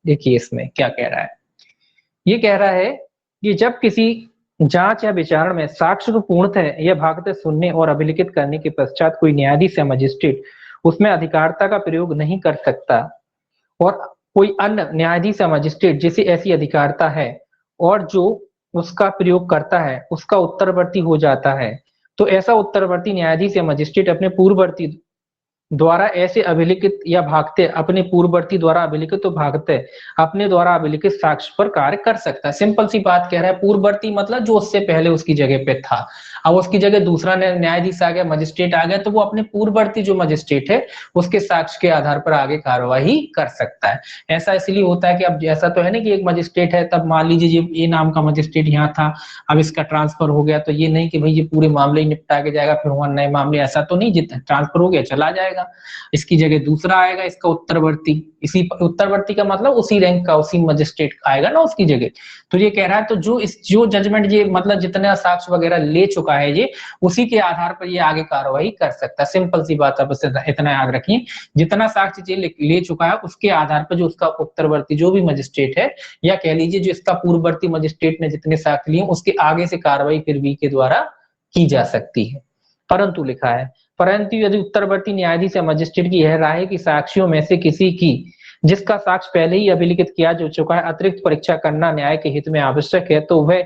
देखिए इसमें क्या कह रहा है, ये कह रहा है कि जब किसी जांच या विचारण में साक्ष्य को पूर्णतः या भागतः सुनने और अभिलिखित करने के पश्चात कोई न्यायाधीश या मजिस्ट्रेट उसमें अधिकारता का प्रयोग नहीं कर सकता और कोई अन्य न्यायाधीश या मजिस्ट्रेट जिसे ऐसी अधिकारता है और जो उसका प्रयोग करता है उसका उत्तरवर्ती हो जाता है, तो ऐसा उत्तरवर्ती न्यायाधीश या मजिस्ट्रेट अपने पूर्ववर्ती द्वारा ऐसे अभिलिखित या भागते अपने पूर्ववर्ती द्वारा अभिलिखित तो भागते अपने द्वारा अभिलिखित साक्ष्य पर कार्य कर सकता है। सिंपल सी बात कह रहा है, पूर्ववर्ती मतलब जो उससे पहले उसकी जगह पे था, अब उसकी जगह दूसरा न्यायाधीश आ गया, मजिस्ट्रेट आ गया, तो वो अपने पूर्ववर्ती जो मजिस्ट्रेट है उसके साक्ष्य के आधार पर आगे कार्यवाही कर सकता है। ऐसा इसलिए होता है कि अब ऐसा तो है ना कि एक मजिस्ट्रेट है, तब मान लीजिए ये नाम का मजिस्ट्रेट यहाँ था, अब इसका ट्रांसफर हो गया, तो ये नहीं कि भाई ये पूरे मामले ही निपटा के जाएगा फिर वहां नए मामले, ऐसा तो नहीं, जितना ट्रांसफर हो गया चला जाएगा, इसकी जगह दूसरा आएगा इसका उत्तरवर्ती, इसी उत्तरवर्ती का मतलब उसी रैंक का उसी मजिस्ट्रेट आएगा ना उसकी जगह। तो ये कह रहा है तो जो जजमेंट ये मतलब जितने साक्ष्य वगैरह ले चुका है ये, उसी के आधार पर ये आगे कार्रवाई कर सकता है। सिंपल सी बात है, बस इतना याद रखिए, जितना साक्ष्य ले चुका है उसके आधार पर जो उसका उत्तरवर्ती जो भी मजिस्ट्रेट है, या कह लीजिए जो इसका पूर्ववर्ती मजिस्ट्रेट ने जितने साक्ष्य लिए उसके आगे से कार्रवाई फिर भी के द्वारा की जा सकती है। परंतु लिखा है, परंतु यदि उत्तरवर्ती न्यायाधीश या मजिस्ट्रेट की यह राय है कि साक्ष्यों में से किसी की जिसका साक्ष्य पहले ही अभिलिखित किया जा चुका है अतिरिक्त परीक्षा करना न्याय के हित में आवश्यक है, तो वह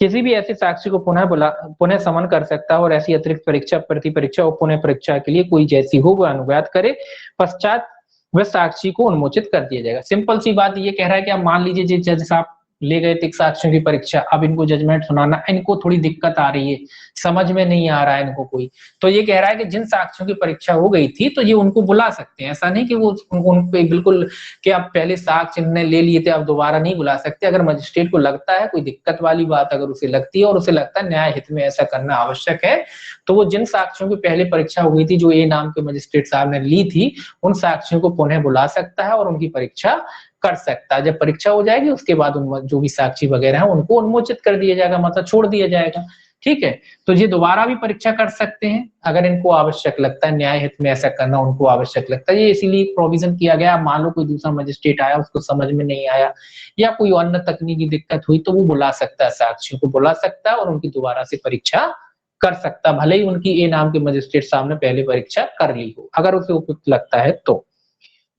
किसी भी ऐसे साक्षी को पुनः समन कर सकता है और ऐसी अतिरिक्त परीक्षा प्रति परीक्षा और पुनः परीक्षा के लिए कोई जैसी हो वह अनुवाद करे, पश्चात वह साक्षी को उन्मोचित कर दिया जाएगा। सिंपल सी बात ये कह रहा है कि आप मान लीजिए जज साहब ले गए थे साक्ष्यों की परीक्षा, अब इनको जजमेंट सुनाना, इनको थोड़ी दिक्कत आ रही है, समझ में नहीं आ रहा है इनको कोई, तो ये कह रहा है कि जिन साक्ष्यों की परीक्षा हो गई थी तो ये उनको बुला सकते हैं, ऐसा नहीं कि वो उन पे बिल्कुल कि आप पहले साक्ष्य इन्होंने ले लिए थे आप दोबारा नहीं बुला सकते। अगर मजिस्ट्रेट को लगता है कोई दिक्कत वाली बात अगर उसे लगती है और उसे लगता है न्याय हित में ऐसा करना आवश्यक है, तो वो जिन साक्ष्यों की पहले परीक्षा हो गई थी जो ए नाम के मजिस्ट्रेट साहब ने ली थी, उन साक्ष्यों को पुनः बुला सकता है और उनकी परीक्षा कर सकता है। जब परीक्षा हो जाएगी उसके बाद जो भी साक्षी वगैरह है उनको उन्मोचित कर दिया जाएगा, मतलब छोड़ दिया जाएगा। ठीक है, तो ये दोबारा भी परीक्षा कर सकते हैं अगर इनको आवश्यक लगता है, न्याय हित में ऐसा करना उनको आवश्यक लगता है। ये इसीलिए प्रोविजन किया गया, मान लो कोई दूसरा मजिस्ट्रेट आया उसको समझ में नहीं आया या कोई अन्य तकनीकी दिक्कत हुई तो वो बुला सकता है, साक्षियों को बुला सकता है और उनकी दोबारा से परीक्षा कर सकता, भले ही उनकी ए नाम के मजिस्ट्रेट साहब ने पहले परीक्षा कर ली हो, अगर उसे उपयुक्त लगता है तो।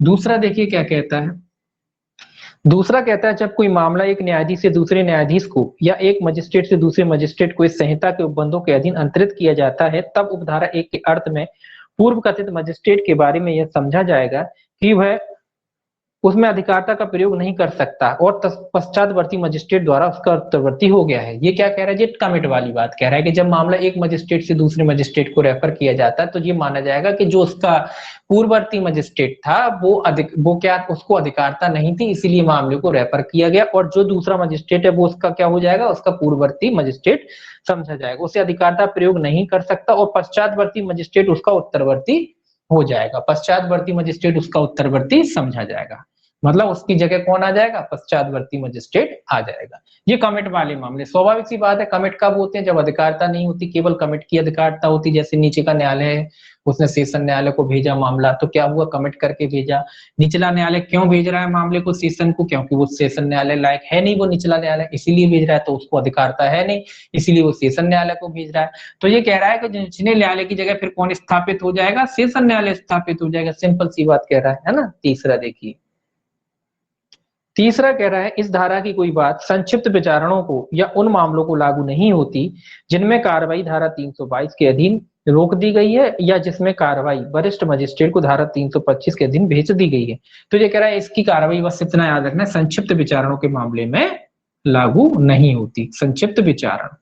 दूसरा देखिए क्या कहता है, दूसरा कहता है जब कोई मामला एक न्यायाधीश से दूसरे न्यायाधीश को या एक मजिस्ट्रेट से दूसरे मजिस्ट्रेट को इस संहिता के उपबंधों के अधीन अंतरित किया जाता है, तब उपधारा 1 के अर्थ में पूर्व कथित मजिस्ट्रेट के बारे में यह समझा जाएगा कि वह उसमें अधिकारता का प्रयोग नहीं कर सकता और पश्चातवर्ती मजिस्ट्रेट द्वारा उसका उत्तरवर्ती हो गया है। ये क्या कह रहा है, ये कमिट वाली बात कह रहा है कि जब मामला एक मजिस्ट्रेट से दूसरे मजिस्ट्रेट को रेफर किया जाता है तो ये माना जाएगा कि जो उसका पूर्ववर्ती मजिस्ट्रेट था वो क्या उसको अधिकारता नहीं थी, इसीलिए मामले को रेफर किया गया, और जो दूसरा मजिस्ट्रेट है वो उसका क्या हो जाएगा, उसका पूर्ववर्ती मजिस्ट्रेट समझा जाएगा, उसे अधिकारता प्रयोग नहीं कर सकता और पश्चातवर्ती मजिस्ट्रेट उसका उत्तरवर्ती हो जाएगा, पश्चातवर्ती मजिस्ट्रेट उसका उत्तरवर्ती समझा जाएगा, मतलब उसकी जगह कौन आ जाएगा, पश्चातवर्ती मजिस्ट्रेट आ जाएगा। ये कमिट वाले मामले, स्वाभाविक सी बात है कमिट कब होते हैं, जब अधिकारता नहीं होती, केवल कमिट की अधिकारता होती। जैसे नीचे का न्यायालय है, उसने सेशन न्यायालय को भेजा मामला, तो क्या हुआ, कमिट करके भेजा। निचला न्यायालय क्यों भेज रहा है मामले को सेशन को, क्योंकि वो सेशन न्यायालय लायक है नहीं वो निचला न्यायालय, इसीलिए भेज रहा है, तो उसको अधिकारता है नहीं, इसीलिए वो सेशन न्यायालय को भेज रहा है। तो ये कह रहा है कि निचले न्यायालय की जगह फिर कौन स्थापित हो जाएगा, सेशन न्यायालय स्थापित हो जाएगा, सिंपल सी बात कह रहा है ना। तीसरा देखिए, तीसरा कह रहा है इस धारा की कोई बात संक्षिप्त विचारणों को या उन मामलों को लागू नहीं होती जिनमें कार्रवाई धारा 322 के अधीन रोक दी गई है या जिसमें कार्रवाई वरिष्ठ मजिस्ट्रेट को धारा 325 के अधीन भेज दी गई है। तो ये कह रहा है इसकी कार्रवाई बस इतना याद रखना है, संक्षिप्त विचारणों के मामले में लागू नहीं होती। संक्षिप्त विचारण,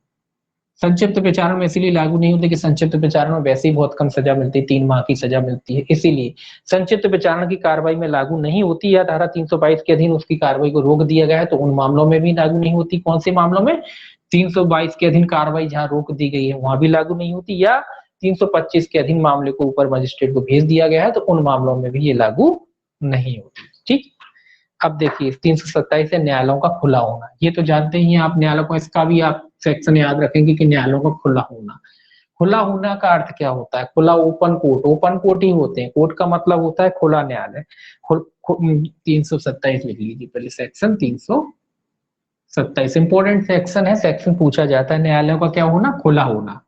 संक्षिप्त विचारण में इसीलिए लागू नहीं होती कि संक्षिप्त विचारण में वैसे ही बहुत कम सजा मिलती है, 3 माह की सजा मिलती है, इसीलिए संक्षिप्त विचारण की कार्रवाई में लागू नहीं होती, या धारा 322 के अधीन उसकी कार्रवाई को रोक दिया गया है तो उन मामलों में भी लागू नहीं होती। कौन से मामलों में, 322 के अधीन कार्रवाई जहां रोक दी गई है वहां भी लागू नहीं होती, या 325 के अधीन मामले को ऊपर मजिस्ट्रेट को भेज दिया गया है तो उन मामलों में भी ये लागू नहीं होती। ठीक, अब देखिए 327 है न्यायालयों का खुला होना, ये तो जानते ही हैं आप न्यायालयों को, इसका भी आप सेक्शन याद रखेंगे कि न्यायालयों का खुला होना। खुला होना का अर्थ क्या होता है, खुला ओपन कोर्ट, ओपन कोर्ट ही होते हैं, कोर्ट का मतलब होता है खुला न्यायालय। 327 लिख लीजिए पहले, सेक्शन 327 इंपॉर्टेंट सेक्शन है, सेक्शन पूछा जाता है न्यायालयों का क्या होना, खुला होना।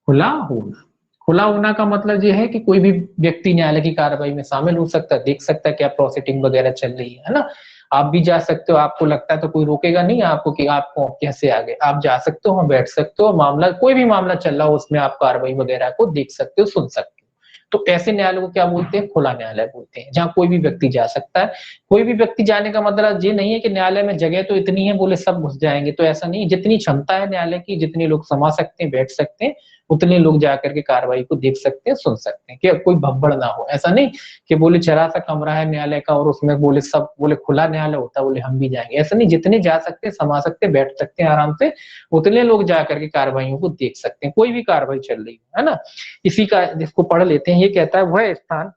खुला होना, खुला होना का मतलब ये है कि कोई भी व्यक्ति न्यायालय की कार्रवाई में शामिल हो सकता है, देख सकता है क्या प्रोसीडिंग वगैरह चल रही है ना। आप भी जा सकते हो, आपको लगता है तो कोई रोकेगा नहीं आपको कि आपको कैसे आगे, आप जा सकते हो, वहां बैठ सकते हो, मामला कोई भी मामला चल रहा हो उसमें आप कार्रवाई वगैरह को देख सकते हो, सुन सकते हो। तो ऐसे न्यायालय को क्या बोलते हैं, खुला न्यायालय बोलते हैं, जहाँ कोई भी व्यक्ति जा सकता है। कोई भी व्यक्ति जाने का मतलब ये नहीं है कि न्यायालय में जगह तो इतनी है बोले सब घुस जाएंगे, तो ऐसा नहीं, जितनी क्षमता है न्यायालय की, जितने लोग समा सकते हैं, बैठ सकते हैं, उतने लोग जाकर के कार्रवाई को देख सकते हैं, सुन सकते हैं, कि कोई भगदड़ ना हो। ऐसा नहीं कि बोले चरा सा कमरा है न्यायालय का और उसमें बोले सब बोले खुला न्यायालय होता है बोले हम भी जाएंगे, ऐसा नहीं, जितने जा सकते हैं, समा सकते हैं, बैठ सकते हैं आराम से, उतने लोग जाकर के कार्रवाइयों को देख सकते हैं, कोई भी कार्रवाई चल रही है ना। इसी का जिसको पढ़ लेते हैं, ये कहता है वह स्थान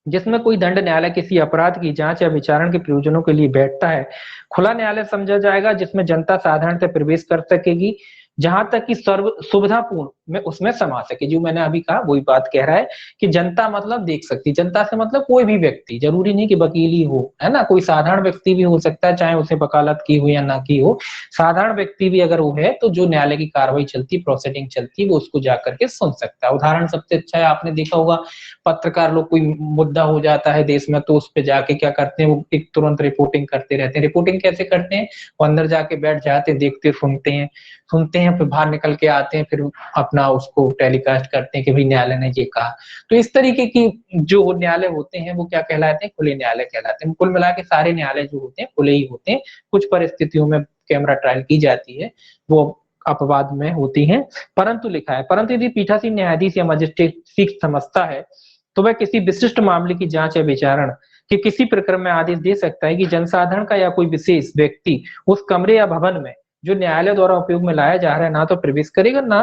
जिसमें कोई दंड न्यायालय किसी अपराध की जांच या विचारण के प्रयोजनों के लिए बैठता है खुला न्यायालय समझा जाएगा, जिसमें जनता साधारणतः प्रवेश कर सकेगी, जहां तक कि सर्व सुविधापूर्ण में उसमें समा सके। जो मैंने अभी कहा वही बात कह रहा है कि जनता मतलब देख सकती, जनता से मतलब कोई भी व्यक्ति, जरूरी नहीं कि वकील ही हो, है ना, कोई साधारण व्यक्ति भी हो सकता है, चाहे उसे वकालत की हो या ना की हो, साधारण व्यक्ति भी अगर वो है तो जो न्यायालय की कार्रवाई चलती, प्रोसीडिंग चलती, वो उसको जाकर के सुन सकता है। उदाहरण सबसे अच्छा है, आपने देखा होगा पत्रकार लोग, कोई मुद्दा हो जाता है देश में तो उस पर जाके क्या करते हैं, वो एक तुरंत रिपोर्टिंग करते रहते हैं। रिपोर्टिंग कैसे करते हैं, वो अंदर जाके बैठ जाते हैं, देखते सुनते हैं, फिर बाहर निकल के आते हैं, फिर अपना अपना उसको टेलीकास्ट करते हैं कि भाई न्यायालय ने ये कहा। तो इस तरीके की जो न्यायालय होते हैं वो क्या कहलाते हैं, खुले न्यायालय कहलाते हैं। कुल मिला के सारे न्यायालय जो होते हैं खुले ही होते हैं। कुछ परिस्थितियों में कैमरा ट्रायल की जाती है, वो अपवाद में होती है। परंतु लिखा है, परंतु यदि पीठासीन न्यायाधीश या मजिस्ट्रेट ठीक समझता है तो वह किसी विशिष्ट मामले की जांच या विचारण कि किसी प्रकरण में आदेश दे सकता है कि जनसाधारण का या कोई विशेष व्यक्ति उस कमरे या भवन में जो न्यायालय द्वारा उपयोग में लाया जा रहा है ना तो प्रवेश करेगा ना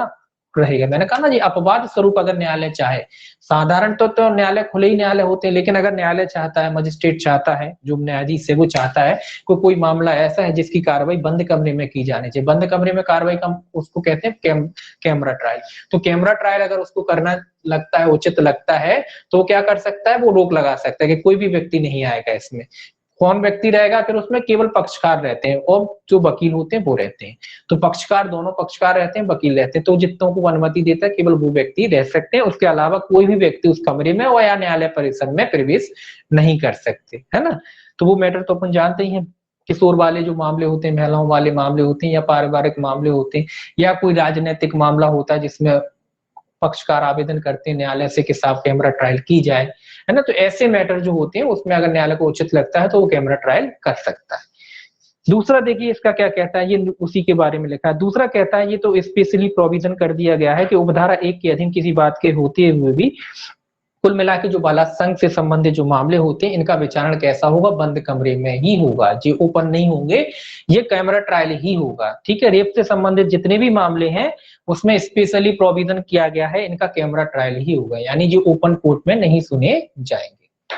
रहेगा। मैंने कहा ना जी, अपवाद स्वरूप अगर न्यायालय चाहे, साधारण तो न्यायालय खुले ही न्यायालय होते हैं, लेकिन अगर न्यायालय चाहता है, मजिस्ट्रेट चाहता है, जो न्यायाधीश है वो चाहता है कोई मामला ऐसा है जिसकी कार्रवाई बंद कमरे में की जानी चाहिए, बंद कमरे में कार्रवाई का उसको कहते हैं कैमरा ट्रायल। तो कैमरा ट्रायल अगर उसको करना लगता है, उचित लगता है, तो क्या कर सकता है, वो रोक लगा सकता है कि कोई भी व्यक्ति नहीं आएगा इसमें। कौन व्यक्ति रहेगा, फिर उसमें केवल पक्षकार रहते हैं और जो वकील होते हैं वो रहते हैं। तो पक्षकार, दोनों पक्षकार रहते हैं, वकील रहते हैं। तो जितनों को अनुमति देता है केवल वो व्यक्ति रह सकते हैं, उसके अलावा कोई भी व्यक्ति उस कमरे में और या न्यायालय परिसर में प्रवेश नहीं कर सकते, है ना। तो वो मैटर तो अपन जानते ही हैं। किशोर वाले जो मामले होते हैं, महिलाओं वाले मामले होते हैं, या पारिवारिक मामले होते हैं, या कोई राजनीतिक मामला होता है जिसमें पक्षकार आवेदन करते हैं न्यायालय से कि साफ कैमरा ट्रायल की जाए, है ना। तो ऐसे मैटर जो होते हैं उसमें अगर न्यायालय को उचित लगता है तो वो कैमरा ट्रायल कर सकता है। दूसरा देखिए इसका क्या कहता है, ये उसी के बारे में लिखा है। दूसरा कहता है, ये तो स्पेशली प्रोविजन कर दिया गया है कि उपधारा 1 के अधीन किसी बात के होते हुए भी कुल मिला के जो बलात्संग से संबंधित जो मामले होते हैं इनका विचारण कैसा होगा, बंद कमरे में ही होगा, जो ओपन नहीं होंगे, ये कैमरा ट्रायल ही होगा। ठीक है, रेप से संबंधित जितने भी मामले हैं उसमें स्पेशली प्रोविजन किया गया है, इनका कैमरा ट्रायल ही होगा, यानी जो ओपन कोर्ट में नहीं सुने जाएंगे।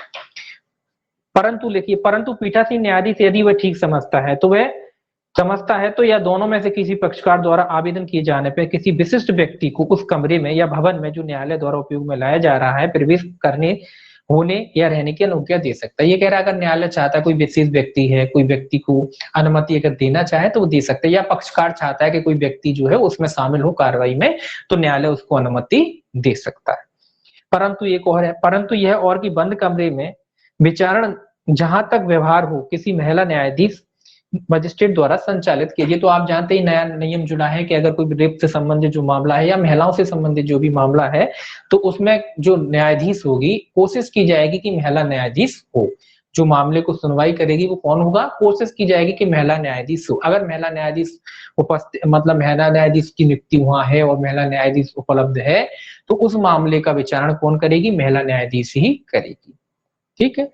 परंतु लिखिए, परंतु पीठासीन न्यायाधीश यदि वह ठीक समझता है तो या दोनों में से किसी पक्षकार द्वारा आवेदन किए जाने पर किसी विशिष्ट व्यक्ति को उस कमरे में या भवन में जो न्यायालय द्वारा उपयोग में लाया जा रहा है प्रवेश करने, होने या रहने की अनुज्ञा दे सकता है। ये कह रहा है अगर न्यायालय चाहता है, कोई विशेष व्यक्ति है, कोई व्यक्ति को अनुमति अगर देना चाहे तो वो दे सकते हैं, या पक्षकार चाहता है कि कोई व्यक्ति जो है उसमें शामिल हो कार्रवाई में, तो न्यायालय उसको अनुमति दे सकता है। परंतु एक और है, परंतु यह और कि बंद कमरे में विचारण जहां तक व्यवहार हो किसी महिला न्यायाधीश मजिस्ट्रेट द्वारा संचालित किया। तो आप जानते ही नया नियम जुड़ा है कि अगर कोई रेप से संबंधित जो मामला है या महिलाओं से संबंधित जो भी मामला है तो उसमें जो न्यायाधीश होगी, कोशिश की जाएगी कि महिला न्यायाधीश हो। जो मामले को सुनवाई करेगी वो कौन होगा, कोशिश की जाएगी कि महिला न्यायाधीश हो। अगर महिला न्यायाधीश उपस्थित, मतलब महिला न्यायाधीश की नियुक्ति वहां है और महिला न्यायाधीश उपलब्ध है, तो उस मामले का विचारण कौन करेगी, महिला न्यायाधीश ही करेगी। ठीक है,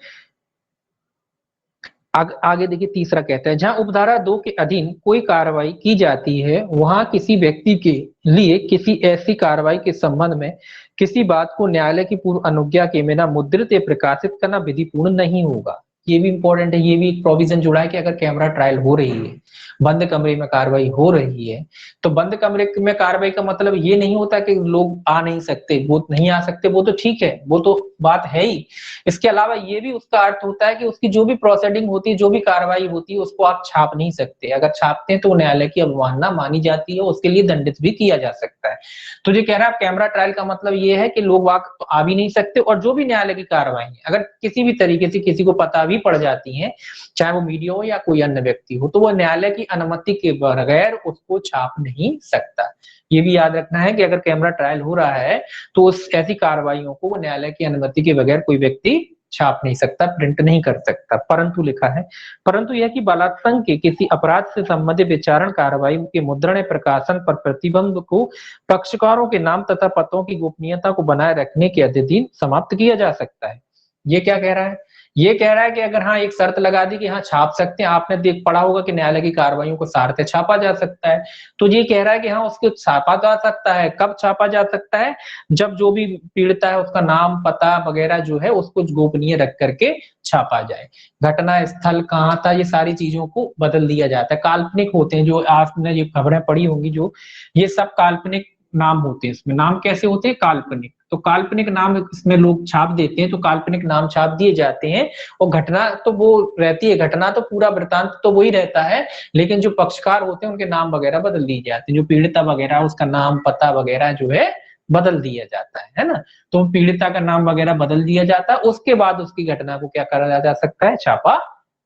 आगे देखिए तीसरा कहता है, जहां उपधारा 2 के अधीन कोई कार्रवाई की जाती है वहां किसी व्यक्ति के लिए किसी ऐसी कार्रवाई के संबंध में किसी बात को न्यायालय की पूर्व अनुज्ञा के बिना मुद्रित या प्रकाशित करना विधिपूर्ण नहीं होगा। ये भी इंपॉर्टेंट है, ये भी एक प्रोविजन जुड़ा है कि अगर कैमरा ट्रायल हो रही है, बंद कमरे में कार्रवाई हो रही है, तो बंद कमरे में कार्रवाई का मतलब ये नहीं होता कि लोग आ नहीं सकते, वो नहीं आ सकते, वो तो ठीक है, वो तो बात है ही। इसके अलावा ये भी उसका अर्थ होता है कि उसकी जो भी प्रोसीडिंग होती है, जो भी कार्रवाई होती है, उसको आप छाप नहीं सकते। अगर छापते हैं तो न्यायालय की अवमानना मानी जाती है, उसके लिए दंडित भी किया जा सकता है। तो ये कह रहा है कैमरा ट्रायल का मतलब ये है कि लोग वाक आ भी नहीं सकते, और जो भी न्यायालय की कार्रवाई है अगर किसी भी तरीके से किसी को पता भी पड़ जाती है, चाहे वो मीडिया हो या कोई अन्य व्यक्ति हो, तो वो न्यायालय की अनुमति के बगैर उसको छाप नहीं सकता। ये भी याद रखना है कि अगर कैमरा ट्रायल हो रहा है तो उस ऐसी कार्रवाइयों को वो न्यायालय की अनुमति के बगैर कोई व्यक्ति छाप नहीं सकता, प्रिंट नहीं कर सकता। परंतु लिखा है, परंतु यह कि बलात्संग के किसी अपराध से संबंधित विचारण कार्रवाई के मुद्रण प्रकाशन पर प्रतिबंध को पक्षकारों के नाम तथा पतों की गोपनीयता को बनाए रखने के अधीन समाप्त किया जा सकता है। ये क्या कह रहा है, ये कह रहा है कि अगर हाँ एक शर्त लगा दी कि हाँ छाप सकते हैं, आपने देख पढ़ा होगा कि न्यायालय की कार्रवाइयों को सारथे छापा जा सकता है, तो ये कह रहा है कि हाँ उसको छापा जा सकता है। कब छापा जा सकता है, जब जो भी पीड़िता है उसका नाम पता वगैरह जो है उसको गोपनीय रख करके छापा जाए। घटना स्थल कहाँ था, ये सारी चीजों को बदल दिया जाता है। काल्पनिक होते हैं, जो आपने ये खबरें पढ़ी होंगी, जो ये सब काल्पनिक नाम होते हैं। इसमें नाम कैसे होते हैं, काल्पनिक। तो काल्पनिक नाम इसमें लोग छाप देते हैं, तो काल्पनिक नाम छाप दिए जाते हैं, और घटना तो वो रहती है, घटना तो पूरा वृतांत तो वही रहता है, लेकिन जो पक्षकार होते हैं उनके नाम वगैरह बदल दिए जाते हैं। जो पीड़िता वगैरह उसका नाम पता वगैरह जो है बदल दिया जाता है ना। तो पीड़िता का नाम वगैरह बदल दिया जाता है, उसके बाद उसकी घटना को क्या करा जा सकता है, छापा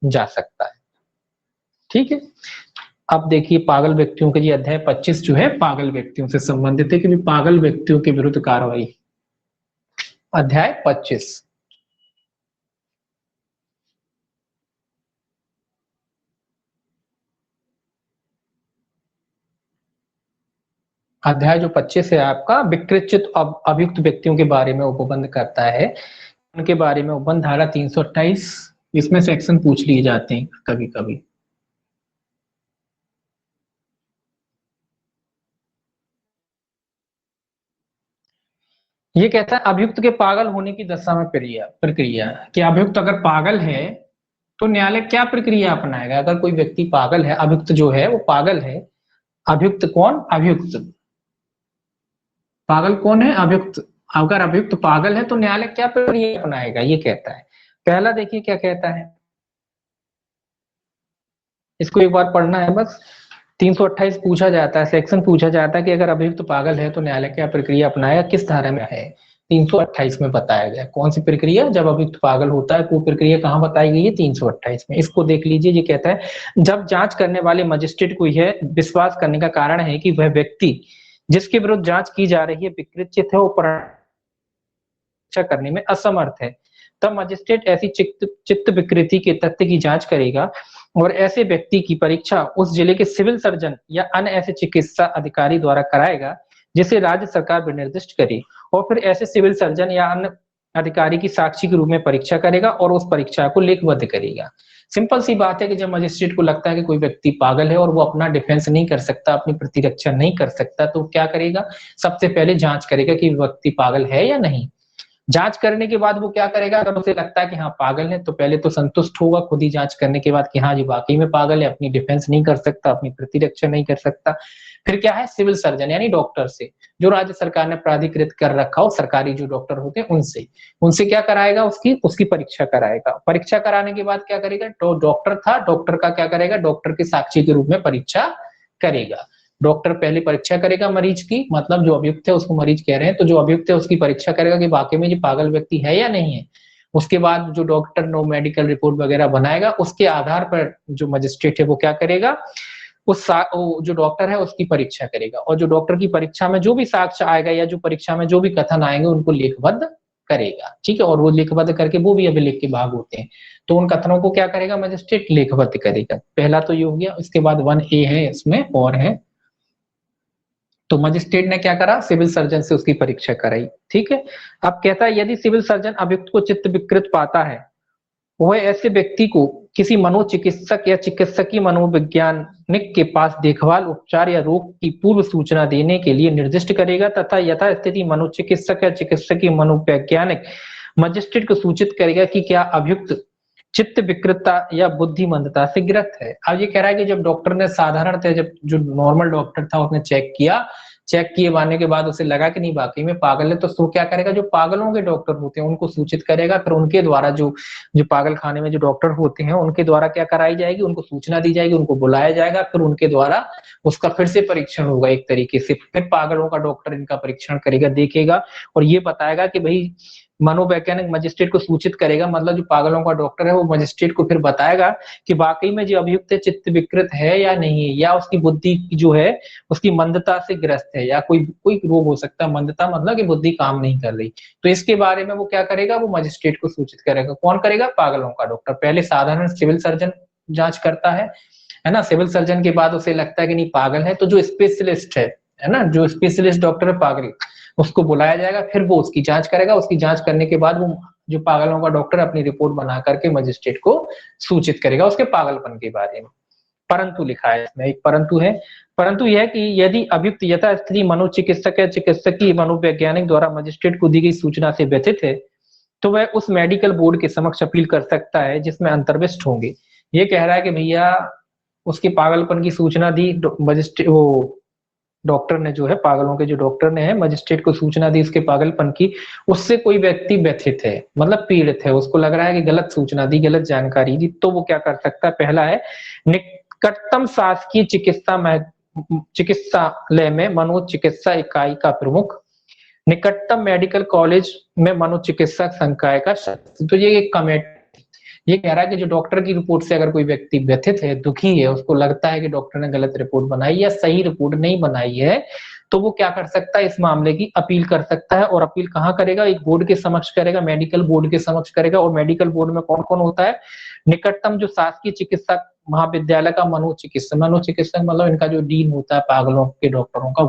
जा सकता है। ठीक है, अब देखिए पागल व्यक्तियों के लिए अध्याय 25 जो है पागल व्यक्तियों से संबंधित है कि पागल व्यक्तियों के विरुद्ध कार्रवाई। अध्याय 25 अध्याय जो 25 है आपका विकृत अभियुक्त व्यक्तियों के बारे में उपबंध करता है। उनके बारे में उपबंध धारा 328 इसमें सेक्शन पूछ लिए जाते हैं कभी कभी। ये कहता है अभियुक्त के पागल होने की दशा में प्रक्रिया कि अभियुक्त अगर पागल है तो न्यायालय क्या प्रक्रिया अपनाएगा। अगर कोई व्यक्ति पागल है, अभियुक्त जो है वो पागल है, अभियुक्त कौन, अभियुक्त पागल कौन है, अभियुक्त। अगर अभियुक्त पागल है तो न्यायालय क्या प्रक्रिया अपनाएगा, ये कहता है। पहला देखिए क्या कहता है, इसको एक बार पढ़ना है बस। 328 पूछा जाता है, सेक्शन पूछा जाता है कि अगर अभियुक्त पागल है तो न्यायालय क्या प्रक्रिया अपनाएगा, किस धारा में है। 328 में बताया गया कौन सी प्रक्रिया, जब अभियुक्त पागल होता है वो प्रक्रिया कहाँ बताई गई है, 328 में। इसको देख लीजिए। ये कहता है जब जांच करने वाले मजिस्ट्रेट को यह विश्वास करने का कारण है कि वह व्यक्ति जिसके विरुद्ध जांच की जा रही है विकृत है, वो परीक्षा करने में असमर्थ है, तब मजिस्ट्रेट ऐसी चित्त विकृति के तथ्य की जांच करेगा और ऐसे व्यक्ति की परीक्षा उस जिले के सिविल सर्जन या अन्य ऐसे चिकित्सा अधिकारी द्वारा कराएगा जिसे राज्य सरकार विनिर्दिष्ट करे, और फिर ऐसे सिविल सर्जन या अन्य अधिकारी की साक्षी के रूप में परीक्षा करेगा और उस परीक्षा को लेखबद्ध करेगा। सिंपल सी बात है कि जब मजिस्ट्रेट को लगता है कि कोई व्यक्ति पागल है और वो अपना डिफेंस नहीं कर सकता, अपनी प्रतिरक्षा नहीं कर सकता, तो क्या करेगा, सबसे पहले जांच करेगा कि व्यक्ति पागल है या नहीं। जांच करने के बाद वो क्या करेगा, अगर उसे लगता है कि हाँ पागल है तो पहले तो संतुष्ट होगा खुद ही जांच करने के बाद कि हाँ जी वाकई में पागल है, अपनी डिफेंस नहीं कर सकता, अपनी प्रतिरक्षा नहीं कर सकता। फिर क्या है, सिविल सर्जन यानी डॉक्टर से, जो राज्य सरकार ने प्राधिकृत कर रखा हो, सरकारी जो डॉक्टर होते हैं उनसे उनसे क्या कराएगा, उसकी उसकी परीक्षा कराएगा। परीक्षा कराने के बाद क्या करेगा, तो डॉक्टर था, डॉक्टर का क्या करेगा, डॉक्टर के साक्षी के रूप में परीक्षा करेगा। डॉक्टर पहले परीक्षा करेगा मरीज की, मतलब जो अभियुक्त है उसको मरीज कह रहे हैं, तो जो अभियुक्त है उसकी परीक्षा करेगा कि वाकई में ये पागल व्यक्ति है या नहीं है। उसके बाद जो डॉक्टर नो मेडिकल रिपोर्ट वगैरह बनाएगा, उसके आधार पर जो मजिस्ट्रेट है वो क्या करेगा, जो डॉक्टर है उसकी परीक्षा करेगा, और जो डॉक्टर की परीक्षा में जो भी साक्ष्य आएगा या जो परीक्षा में जो भी कथन आएंगे उनको लेखबद्ध करेगा। ठीक है, और वो लेखबद्ध करके वो भी अभिलेख के भाग होते हैं, तो उन कथनों को क्या करेगा मजिस्ट्रेट, लेखबद्ध करेगा। पहला तो ये हो गया। इसके बाद 1A है, इसमें और है, तो मजिस्ट्रेट ने क्या करा, सिविल सर्जन से उसकी परीक्षा कराई। ठीक है, अब कहता है यदि सिविल सर्जन अभियुक्त को चित्त विकृत पाता है, वह ऐसे व्यक्ति को किसी मनोचिकित्सक या चिकित्सकीय मनोवैज्ञानिक के पास देखभाल, उपचार या रोग की पूर्व सूचना देने के लिए निर्दिष्ट करेगा, तथा यथास्थिति मनोचिकित्सक या चिकित्सकीय मनोवैज्ञानिक मजिस्ट्रेट को सूचित करेगा कि क्या अभियुक्त चित्त विकृतता या बुद्धिमंदता से ग्रस्त है। अब ये कह रहा है कि जब डॉक्टर ने साधारणतः, जब जो नॉर्मल डॉक्टर था उसने चेक किया, चेक किए बाने के बाद उसे लगा कि नहीं वाकई में पागल है, तो वो क्या करेगा, जो पागलों के डॉक्टर होते हैं उनको सूचित करेगा, फिर उनके द्वारा जो जो पागल खाने में जो डॉक्टर होते हैं उनके द्वारा क्या कराई जाएगी, उनको सूचना दी जाएगी, उनको बुलाया जाएगा, फिर उनके द्वारा उसका फिर से परीक्षण होगा एक तरीके से। फिर पागलों का डॉक्टर इनका परीक्षण करेगा, देखेगा और ये बताएगा कि भाई मनोवैज्ञानिक मजिस्ट्रेट को सूचित करेगा, मतलब जो पागलों का डॉक्टर है वो मजिस्ट्रेट को फिर बताएगा कि वाकई में जो अभियुक्त चित्त विकृत है या नहीं है, या उसकी बुद्धि जो है उसकी मंदता से ग्रस्त है, या कोई कोई रोग हो सकता है, मंदता मतलब कि बुद्धि काम नहीं कर रही। तो इसके बारे में वो क्या करेगा, वो मजिस्ट्रेट को सूचित करेगा। कौन करेगा, पागलों का डॉक्टर। पहले साधारण सिविल सर्जन जांच करता है ना, सिविल सर्जन के बाद उसे लगता है कि नहीं पागल है, तो जो स्पेशलिस्ट है ना, जो स्पेशलिस्ट डॉक्टर है पागल, उसको बुलाया जाएगा, फिर वो उसकी जांच करेगा। उसकी जांच करने के बाद वो जो पागलों का डॉक्टर अपनी रिपोर्ट बना करके मजिस्ट्रेट को सूचित करेगा उसके पागलपन के बारे में। परंतु लिखा है इसमें, एक परंतु है, परंतु यह कि यदि अभियुक्त यथास्थिति मनोचिकित्सक या चिकित्सकीय मनोवैज्ञानिक द्वारा मजिस्ट्रेट को दी गई सूचना से व्यथित है, तो वह उस मेडिकल बोर्ड के समक्ष अपील कर सकता है जिसमें अंतर्विष्ट होंगे। ये कह रहा है कि भैया उसके पागलपन की सूचना दी मजिस्ट्रेट, वो डॉक्टर ने जो है, पागलों के जो डॉक्टर ने है, मजिस्ट्रेट को सूचना दी उसके पागलपन की, उससे कोई व्यक्ति व्यथित है, मतलब पीड़ित है, उसको लग रहा है कि गलत सूचना दी, गलत जानकारी दी, तो वो क्या कर सकता है, पहला है निकटतम शासकीय चिकित्सालय में मनोचिकित्सा इकाई का प्रमुख, निकटतम मेडिकल कॉलेज में मनोचिकित्सा संकाय का सदस्य। तो ये एक कमेटी, ये कह रहा है कि जो डॉक्टर की रिपोर्ट से अगर कोई व्यक्ति व्यथित है, दुखी है, उसको लगता है कि डॉक्टर ने गलत रिपोर्ट बनाई या सही रिपोर्ट नहीं बनाई है, तो वो क्या कर सकता है, इस मामले की अपील कर सकता है। और अपील कहाँ करेगा, एक बोर्ड के समक्ष करेगा, मेडिकल बोर्ड के समक्ष करेगा। और मेडिकल बोर्ड में कौन कौन होता है, निकटतम जो शासकीय चिकित्सा महाविद्यालय का मनोचिकित्सक मतलब इनका जो डीन होता है पागलों के डॉक्टरों का,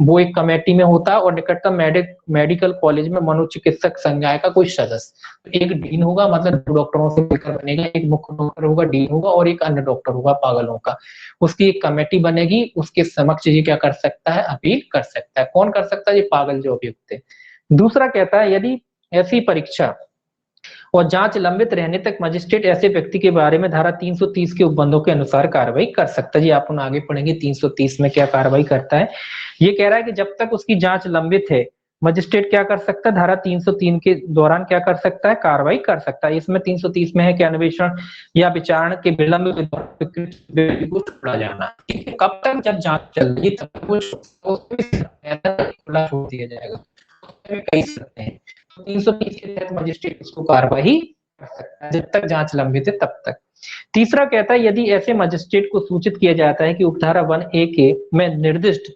वो एक कमेटी में होता है। और निकटतम मेडिकल कॉलेज में मनोचिकित्सक संकाय का कोई सदस्य, एक डीन होगा, मतलब दो डॉक्टरों से मिलकर बनेगा, एक मुख्य डॉक्टर होगा, डीन होगा, और एक अन्य डॉक्टर होगा पागलों का। उसकी एक कमेटी बनेगी, उसके समक्ष ये क्या कर सकता है, अपील कर सकता है। कौन कर सकता है, ये पागल जो अभियुक्त है। दूसरा कहता है यदि ऐसी परीक्षा और जांच लंबित रहने तक मजिस्ट्रेट ऐसे व्यक्ति के बारे में धारा 330 के उपबंधों के अनुसार कार्रवाई कर सकता है। जी आप आगे पढ़ेंगे 330 में क्या कार्रवाई करता है। ये कह रहा है कि जब तक उसकी जांच लंबित है, मजिस्ट्रेट क्या कर सकता है, धारा 303 के दौरान क्या कर सकता है, कार्रवाई कर सकता है। इसमें 330 में है कि अन्वेषण या विचारण के विलंब के दौरान को छोड़ा जाना। ठीक है, कब तक, जब जांच चल रही है तब खुला छोड़ दिया जाएगा। कई सकते हैं 330 के तहत मजिस्ट्रेट उसको कार्रवाई कर सकता है जब तक जांच लंबित है तब तक। तीसरा कहता है यदि ऐसे मजिस्ट्रेट को सूचित किया जाता है कि उपधारा 1A के में निर्दिष्ट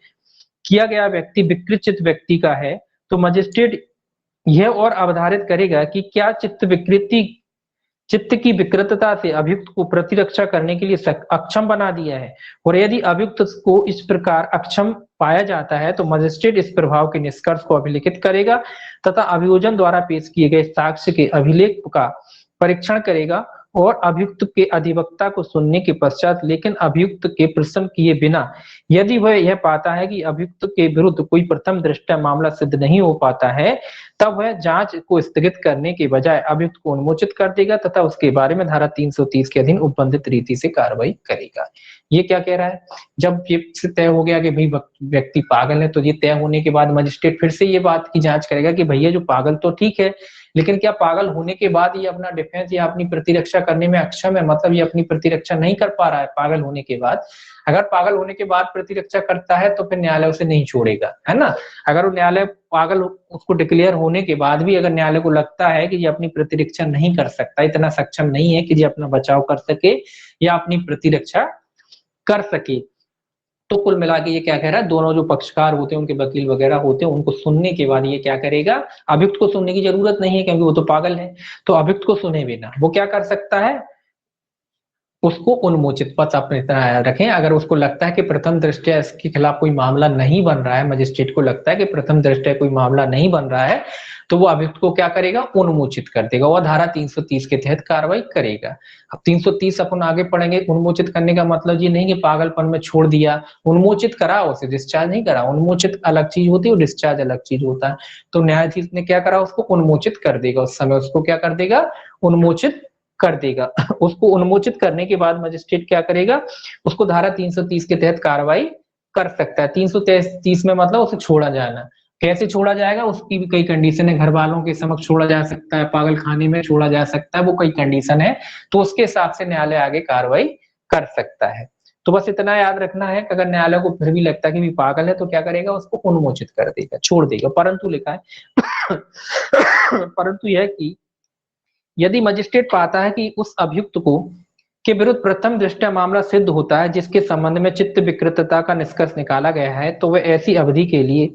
किया गया व्यक्ति विकृत व्यक्ति का है, तो मजिस्ट्रेट यह और अवधारित करेगा कि क्या चित्त की विकृतता से अभियुक्त को प्रतिरक्षा करने के लिए अक्षम बना दिया है। और यदि अभियुक्त को इस प्रकार अक्षम पाया जाता है तो मजिस्ट्रेट इस प्रभाव के निष्कर्ष को अभिलिखित करेगा तथा अभियोजन द्वारा पेश किए गए साक्ष्य के अभिलेख का परीक्षण करेगा और अभियुक्त के अधिवक्ता को सुनने के पश्चात, लेकिन अभियुक्त के प्रश्न किए बिना, यदि वह यह पाता है कि अभियुक्त के विरुद्ध कोई प्रथम दृष्टया मामला सिद्ध नहीं हो पाता है, तब वह जांच को स्थगित करने के बजाय अभियुक्त को उन्मोचित कर देगा तथा उसके बारे में धारा 330 के अधीन उपबंधित रीति से कार्रवाई करेगा। ये क्या कह रहा है, जब ये तय हो गया कि भाई व्यक्ति पागल है, तो ये तय होने के बाद मजिस्ट्रेट फिर से ये बात की जांच करेगा कि भैया जो पागल तो ठीक है, लेकिन क्या पागल होने के बाद ये अपना डिफेंस या अपनी प्रतिरक्षा करने में अक्षम है, मतलब ये अपनी प्रतिरक्षा नहीं कर पा रहा है पागल होने के बाद। अगर पागल होने के बाद प्रतिरक्षा करता है तो फिर न्यायालय उसे नहीं छोड़ेगा, है ना। अगर वो न्यायालय पागल उसको डिक्लेयर होने के बाद भी अगर न्यायालय को लगता है कि ये अपनी प्रतिरक्षा नहीं कर सकता, इतना सक्षम नहीं है कि ये अपना बचाव कर सके या अपनी प्रतिरक्षा कर सके, तो कुल मिला के ये क्या कह रहा है, दोनों जो पक्षकार होते हैं, उनके वकील वगैरह होते हैं, उनको सुनने के बाद ये क्या करेगा, अभियुक्त को सुनने की जरूरत नहीं है क्योंकि वो तो पागल है, तो अभियुक्त को सुने बिना वो क्या कर सकता है, उसको उन्मोचित, बस अपने इतना याद रखें। अगर उसको लगता है कि प्रथम दृष्टया इसके खिलाफ कोई मामला नहीं बन रहा है, मजिस्ट्रेट को लगता है कि प्रथम दृष्टया कोई मामला नहीं बन रहा है, तो वो अभियुक्त को क्या करेगा, उन्मोचित कर देगा और धारा 330 के तहत कार्रवाई करेगा। अब 330 अपन आगे पढ़ेंगे। उन्मोचित करने का मतलब ये नहीं कि पागलपन में छोड़ दिया, उन्मोचित करा, उसे डिस्चार्ज नहीं करा। उन्मोचित अलग चीज होती है और डिस्चार्ज अलग चीज होता है। तो न्यायाधीश ने क्या करा, उसको उन्मोचित कर देगा, उस समय उसको क्या कर देगा, उन्मोचित कर देगा। उसको उन्मोचित करने के बाद मजिस्ट्रेट क्या करेगा, उसको धारा 330 के तहत कार्रवाई कर सकता है। 330 में मतलब उसे छोड़ा जाना, कैसे छोड़ा जाएगा, उसकी भी कई कंडीशन है। घर वालों के समक्ष छोड़ा जा सकता है, पागल खाने में छोड़ा जा सकता है, वो कई कंडीशन है, तो उसके हिसाब से न्यायालय आगे कार्रवाई कर सकता है। तो बस इतना याद रखना है कि अगर न्यायालय को फिर भी लगता है कि भी पागल है तो क्या करेगा, उसको उन्मोचित कर देगा, छोड़ देगा। परंतु लिखा है परंतु यह कि यदि मजिस्ट्रेट पाता है कि उस अभियुक्त को के विरुद्ध प्रथम दृष्टया मामला सिद्ध होता है जिसके संबंध में चित्त विकृतता का निष्कर्ष निकाला गया है, तो वह ऐसी अवधि के लिए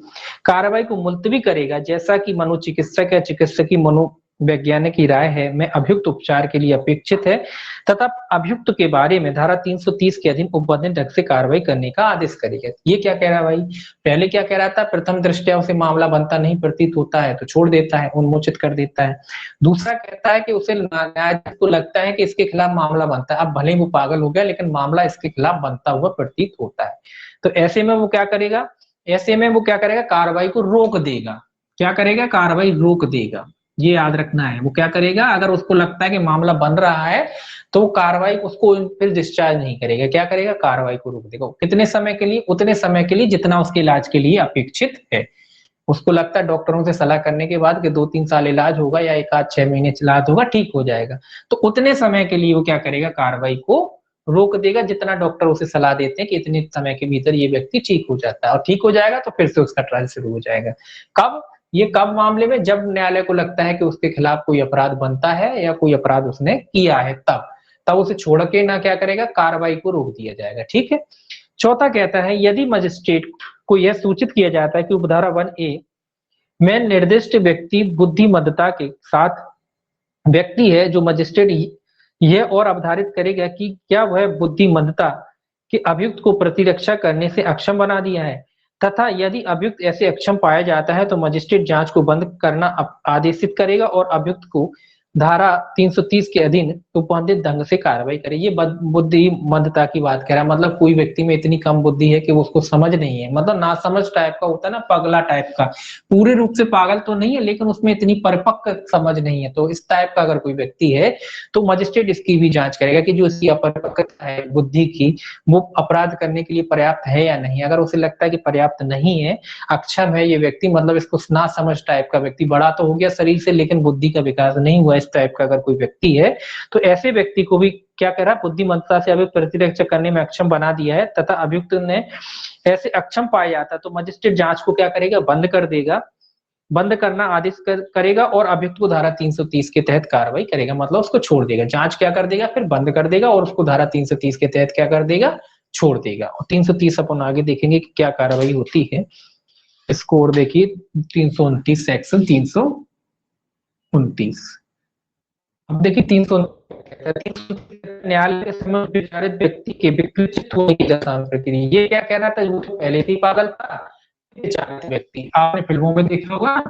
कार्रवाई को मुलतवी करेगा जैसा कि मनोचिकित्सक या चिकित्सकीय मनोवैज्ञानिक की राय है में अभियुक्त उपचार के लिए अपेक्षित है तथा अभियुक्त के बारे में धारा 330 के अधीन उपबंधित ढंग से कार्रवाई करने का आदेश करेगा। ये क्या कह रहा है भाई, पहले क्या कह रहा था, प्रथम दृष्टया उसे मामला बनता नहीं प्रतीत होता है तो छोड़ देता है, उन्मोचित कर देता है। दूसरा कहता है कि उसे न्यायाधीश को लगता है कि इसके खिलाफ मामला बनता है, अब भले ही वो पागल हो गया लेकिन मामला इसके खिलाफ बनता हुआ प्रतीत होता है, तो ऐसे में वो क्या करेगा, ऐसे में वो क्या करेगा, कार्रवाई को रोक देगा। क्या करेगा, कार्रवाई रोक देगा, ये याद रखना है। वो क्या करेगा, अगर उसको लगता है कि मामला बन रहा है तो कार्रवाई उसको फिर डिस्चार्ज नहीं करेगा, क्या करेगा, कार्रवाई को रोक देगा। कितने समय के लिए, उतने समय के लिए जितना उसके इलाज के लिए अपेक्षित है। उसको लगता है डॉक्टरों से सलाह करने के बाद कि 2-3 साल इलाज होगा या 1-6 महीने इलाज होगा, ठीक हो जाएगा, तो उतने समय के लिए वो क्या करेगा, कार्रवाई को रोक देगा, जितना डॉक्टर उसे सलाह देते हैं कि इतने समय के भीतर ये व्यक्ति ठीक हो जाता है, और ठीक हो जाएगा तो फिर से उसका ट्रायल शुरू हो जाएगा। कब, ये कब मामले में, जब न्यायालय को लगता है कि उसके खिलाफ कोई अपराध बनता है या कोई अपराध उसने किया है, तब उसे छोड़ के ना क्या करेगा, कार्रवाई को रोक दिया जाएगा। ठीक है। चौथा कहता है यदि मजिस्ट्रेट को यह सूचित किया जाता है कि उपधारा 1A में निर्दिष्ट व्यक्ति बुद्धिमत्ता के साथ व्यक्ति है, जो मजिस्ट्रेट यह और अवधारित करेगा कि क्या वह बुद्धिमत्ता के अभियुक्त को प्रतिरक्षा करने से अक्षम बना दिया है, तथा यदि अभियुक्त ऐसे अक्षम पाया जाता है तो मजिस्ट्रेट जांच को बंद करना आदेशित करेगा और अभियुक्त को धारा 330 के अधीन उपबंधित ढंग से कार्रवाई करे। ये बुद्धिमत्ता की बात कह रहा है, मतलब कोई व्यक्ति में इतनी कम बुद्धि है कि वो उसको समझ नहीं है, मतलब ना समझ टाइप का होता है ना, पगला टाइप का, पूरे रूप से पागल तो नहीं है लेकिन उसमें इतनी परिपक्व समझ नहीं है, तो इस टाइप का अगर कोई व्यक्ति है तो मजिस्ट्रेट इसकी भी जांच करेगा कि जो इसकी अपरिपक्वता है बुद्धि की, वो अपराध करने के लिए पर्याप्त है या नहीं। अगर उसे लगता है कि पर्याप्त नहीं है, अक्षम है ये व्यक्ति, मतलब इसको ना समझ टाइप का व्यक्ति, बड़ा तो हो गया शरीर से लेकिन बुद्धि का विकास नहीं हुआ, इस टाइप का अगर कोई व्यक्ति है, तो ऐसे व्यक्ति को भी क्या कह रहा है, बुद्धिमत्ता से अभियुक्त प्रतिरक्षा करने में अक्षम बना दिया है, तथा अभियुक्त ने ऐसे अक्षम पाया जाता तो मजिस्ट्रेट जांच को क्या करेगा, बंद कर देगा, बंद करना आदेश करेगा और अभियुक्त को धारा 330 के तहत कार्रवाई करेगा, मतलब उसको छोड़ देगा। जांच क्या कर देगा, फिर बंद कर देगा और उसको धारा 330 के तहत क्या कर देगा, छोड़ देगा। और 330 अपन आगे देखेंगे कि क्या कार्रवाई होती है। इसको और देखिए 329 सेक्शन 329। अब देखिए 329 न्यायालय के समक्ष विचारित व्यक्ति के विकृत होने की दशा प्रक्रिया, ये क्या कह रहा था, वो पहले से ही पागल था, विचारित व्यक्ति आपने फिल्मों में देखा होगा,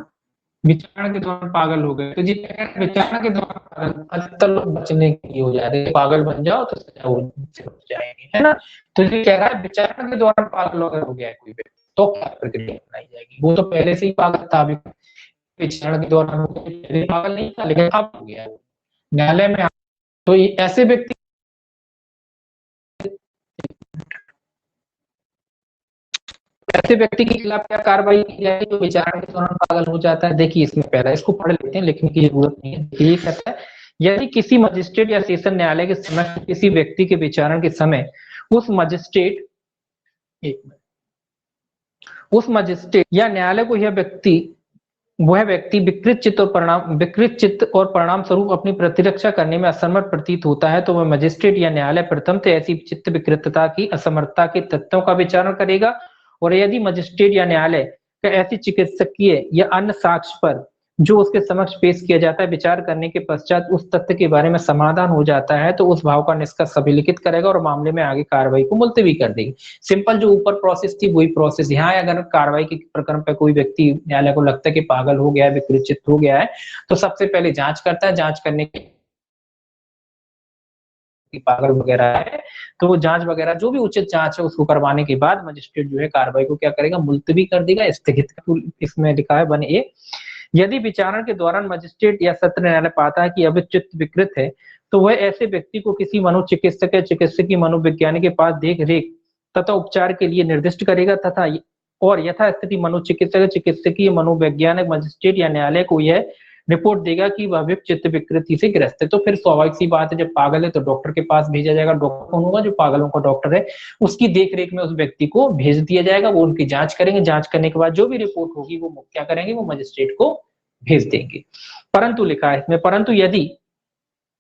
विचारणा के दौरान पागल हो गए, तो जी विचारणा के दौरान अधिकतर लोग बचने के लिए हो जाते हैं, पागल बन जाओ तो सजा हो जाएगी, है ना। तो ये कह रहा है विचारणा के दौरान पागल अगर हो गया है कोई व्यक्ति तो क्या प्रक्रिया अपनाई जाएगी, वो तो पहले से ही पागल था, अभी विचारणा के दौरान पागल नहीं था लेकिन अब हो गया न्यायालय में, तो ऐसे व्यक्ति के खिलाफ क्या कार्रवाई की जाएगी जो विचारणा के दौरान पागल हो जाता है। देखिए इसमें पहला इसको पढ़ लेते हैं, लिखने की जरूरत नहीं है। ये कहता है यदि किसी मजिस्ट्रेट या सेशन न्यायालय के समक्ष किसी व्यक्ति के विचारण के समय उस मजिस्ट्रेट या न्यायालय को वह व्यक्ति विकृत चित्त और परिणाम स्वरूप अपनी प्रतिरक्षा करने में असमर्थ प्रतीत होता है, तो वह मजिस्ट्रेट या न्यायालय प्रथमतः ऐसी चित्त विकृतता की असमर्थता के तथ्यों का विचारण करेगा, और यदि मजिस्ट्रेट या न्यायालय का ऐसी चिकित्सकीय या अन्य साक्ष्य पर जो उसके समक्ष पेश किया जाता है विचार करने के पश्चात उस तथ्य के बारे में समाधान हो जाता है, तो उस भाव का निष्कर्ष अभिलिखित करेगा और मामले में आगे कार्रवाई को मुलतवी कर देगी। सिंपल जो ऊपर प्रोसेस थी वही प्रोसेस यहाँ है। अगर कार्रवाई के प्रकरण पर कोई व्यक्ति न्यायालय को लगता है कि पागल हो गया है, विकृत हो गया है, तो सबसे पहले जांच करता है, जांच करने के पागल वगैरह है तो वो जांच वगैरह जो भी उचित जांच है उसको करवाने के बाद मजिस्ट्रेट जो है कार्रवाई को क्या करेगा, मुलतवी कर देगा, स्थगित। इसमें लिखा है 1A यदि विचारण के दौरान मजिस्ट्रेट या सत्र न्यायालय पाता है कि अभिचित्त विकृत है, तो वह ऐसे व्यक्ति को किसी मनोचिकित्सक या चिकित्सकीय मनोविज्ञानी के पास देख रेख तथा उपचार के लिए निर्दिष्ट करेगा, तथा और यथास्थिति मनोचिकित्सक, चिकित्सकीय मनोवैज्ञानिक मजिस्ट्रेट या न्यायालय को यह रिपोर्ट देगा कि वह चित्त विकृति से ग्रस्त है। तो फिर स्वाभाविक सी बात है, जब पागल है तो डॉक्टर के पास भेजा जाएगा। डॉक्टर कौन होगा, जो पागलों का डॉक्टर है, उसकी देखरेख में उस व्यक्ति को भेज दिया जाएगा, वो उनकी जांच करेंगे, जांच करने के बाद जो भी रिपोर्ट होगी वो क्या करेंगे, वो मजिस्ट्रेट को भेज देंगे। परंतु लिखा है इसमें, परंतु यदि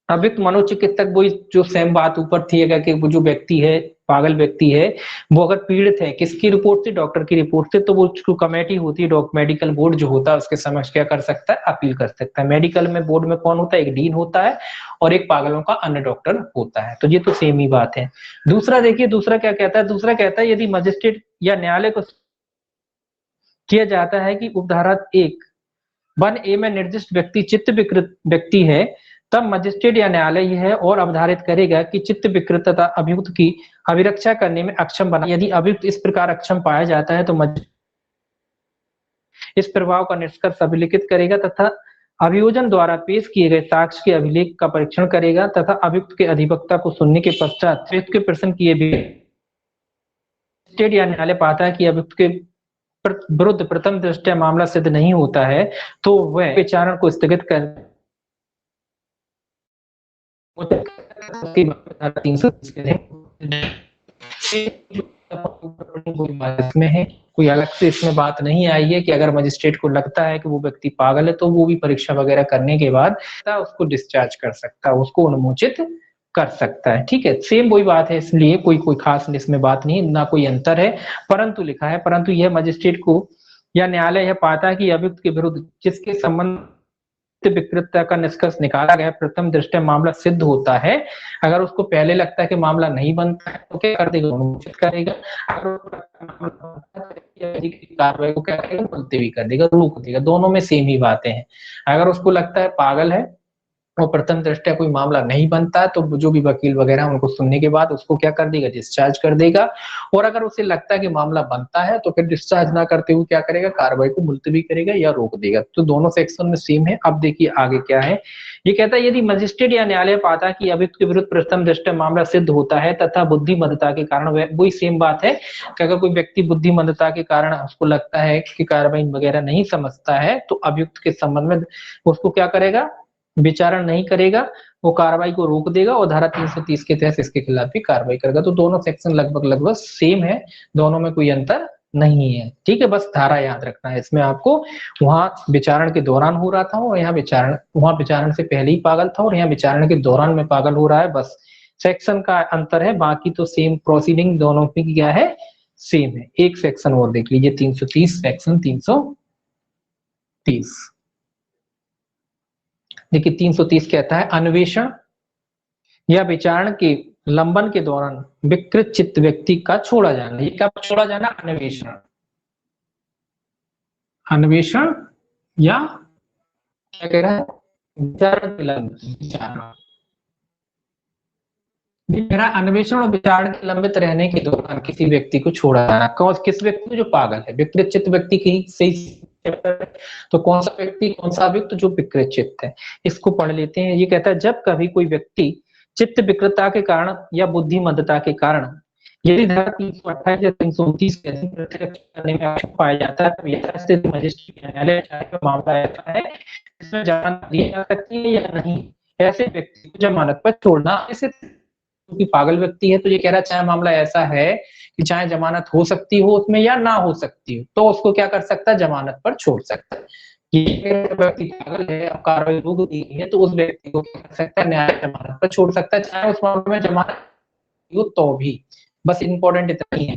अभियुक्त मनोचिकित्सक, वही जो सेम बात ऊपर थी, अगर कि वो जो व्यक्ति है, पागल व्यक्ति है, वो अगर पीड़ित है किसकी रिपोर्ट से, डॉक्टर की रिपोर्ट से, तो वो जो कमेटी होती है मेडिकल बोर्ड जो होता है उसके समक्ष क्या कर सकता है, अपील कर सकता है। मेडिकल में बोर्ड में कौन होता है, एक डीन होता है और एक पागलों का अन्य डॉक्टर होता है। तो ये तो सेम ही बात है। दूसरा देखिए, दूसरा क्या कहता है, दूसरा कहता है यदि मजिस्ट्रेट या न्यायालय को किया जाता है कि उपधारा 1A में निर्दिष्ट व्यक्ति चित्त विकृत व्यक्ति है, तब मजिस्ट्रेट या न्यायालय यह और अवधारित करेगा कि चित्त विकृतता अभियुक्त की अभिरक्षा करने में अक्षम बना। यदि अभियुक्त इस प्रकार अक्षम पाया जाता है तो इस प्रभाव का निष्कर्ष अभिलिखित करेगा तथा अभियोजन द्वारा पेश किए गए साक्ष्य के अभिलेख का परीक्षण करेगा, तथा अभियुक्त के अधिवक्ता को सुनने के पश्चात अभियुक्त के प्रश्न किए मजिस्ट्रेट या न्यायालय पाता है कि अभियुक्त के विरुद्ध प्रथम दृष्टया मामला सिद्ध नहीं होता है, तो वह विचारण को स्थगित कर में है कोई अलग से इसमें बात नहीं आई है कि अगर मजिस्ट्रेट को लगता है कि वो व्यक्ति पागल है तो वो भी परीक्षा वगैरह करने के बाद उसको डिस्चार्ज कर सकता है, उसको अनुमोचित कर सकता है। ठीक है, सेम वही बात है, इसलिए कोई कोई खास इसमें बात नहीं, ना कोई अंतर है। परंतु लिखा है, परंतु यह मजिस्ट्रेट को या न्यायालय यह पाता है कि अभियुक्त के विरुद्ध जिसके संबंध विकृतता का निष्कर्ष निकाला गया प्रथम दृष्टया मामला सिद्ध होता है, अगर उसको पहले लगता है कि मामला नहीं बनता है तो क्या कर देगा, अनुमोचित करेगा। कार्रवाई को क्या करेगा, मुलतवी कर देगा, रोक देगा। दोनों में सेम ही बातें हैं। अगर उसको लगता है पागल है और प्रथम दृष्टया कोई मामला नहीं बनता है तो जो भी वकील वगैरह उनको सुनने के बाद उसको क्या कर देगा, डिस्चार्ज कर देगा। और अगर उसे लगता है कि मामला बनता है तो फिर डिस्चार्ज ना करते हुए क्या करेगा, कार्रवाई को मुलतवी करेगा या रोक देगा। तो दोनों सेक्शन में सेम है। अब देखिए आगे क्या है, ये कहता है यदि मजिस्ट्रेट या न्यायालय पाता है कि अभियुक्त के विरुद्ध प्रथम दृष्टया मामला सिद्ध होता है तथा बुद्धिमत्ता के कारण, वही सेम बात है कि अगर कोई व्यक्ति बुद्धिमत्ता के कारण उसको लगता है कि कार्रवाई वगैरह नहीं समझता है तो अभियुक्त के संबंध में उसको क्या करेगा, विचारण नहीं करेगा, वो कार्रवाई को रोक देगा और धारा 330 के तहत इसके खिलाफ भी कार्रवाई करेगा। तो दोनों सेक्शन लगभग लगभग सेम है, दोनों में कोई अंतर नहीं है। ठीक है, बस धारा याद रखना है इसमें आपको। वहां विचारण के दौरान हो रहा था और यहाँ विचारण से पहले ही पागल था और यहाँ विचारण के दौरान में पागल हो रहा है, बस सेक्शन का अंतर है। बाकी तो सेम प्रोसीडिंग दोनों की क्या है, सेम है। एक सेक्शन और देख लीजिए 330, सेक्शन 330। देखिए 330 कहता है अन्वेषण या विचारण के लंबन के दौरान विकृत चित्त व्यक्ति का छोड़ा जाना। ये कब छोड़ा जाना, अन्वेषण, अन्वेषण या क्या कह रहा है, विचारण के अन्वेषण और विचारण के लंबित रहने के दौरान किसी व्यक्ति को छोड़ा जाना। किस व्यक्ति को, जो पागल है, विकृत चित्त व्यक्ति की सही। तो कौन सा व्यक्ति, कौन सा अभियुक्त, जो विकृत चित्त है। इसको पढ़ लेते हैं। ये कहता है जब कभी कोई व्यक्ति चित्त विकृतता के कारण या बुद्धिमत्ता के कारण यदि धारा 328 या 329 के अधीन करने में आक्षेप पाया जाता है तो यथास्थित मजिस्ट्रेट न्यायालय का मामला ऐसा है इसमें जमानत दी जा सकती है या नहीं, ऐसे व्यक्ति को जमानत पर छोड़ना। ऐसे क्योंकि पागल व्यक्ति है तो ये कह रहा है चाहे मामला ऐसा है कि चाहे जमानत हो सकती हो उसमें या ना हो सकती हो तो उसको क्या कर सकता है, जमानत पर छोड़ सकता है। ये व्यक्ति पागल है, अब कार्रवाई रोक दी है तो उस व्यक्ति को क्या कर सकता है, न्यायालय जमानत पर छोड़ सकता है, चाहे उस मामले में जमानत हो तो भी। बस इंपॉर्टेंट इतना ही है।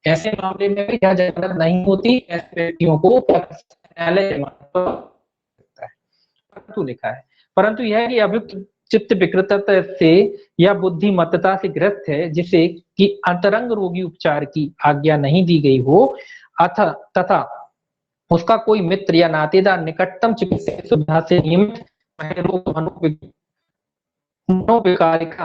ऐसे मामले में भी जमानत नहीं होती, ऐसे व्यक्तियों को न्यायालय जमानत पर सकता है। परंतु लिखा है, परंतु यह है कि अभियुक्त चित्त विकृतता से या बुद्धिमत्ता से ग्रस्त है जिसे कि अंतरंग रोगी उपचार की आज्ञा नहीं दी गई हो तथा उसका कोई मित्र या नातेदार निकटतम चिकित्सा सुविधा से नियमित मनोविकारिका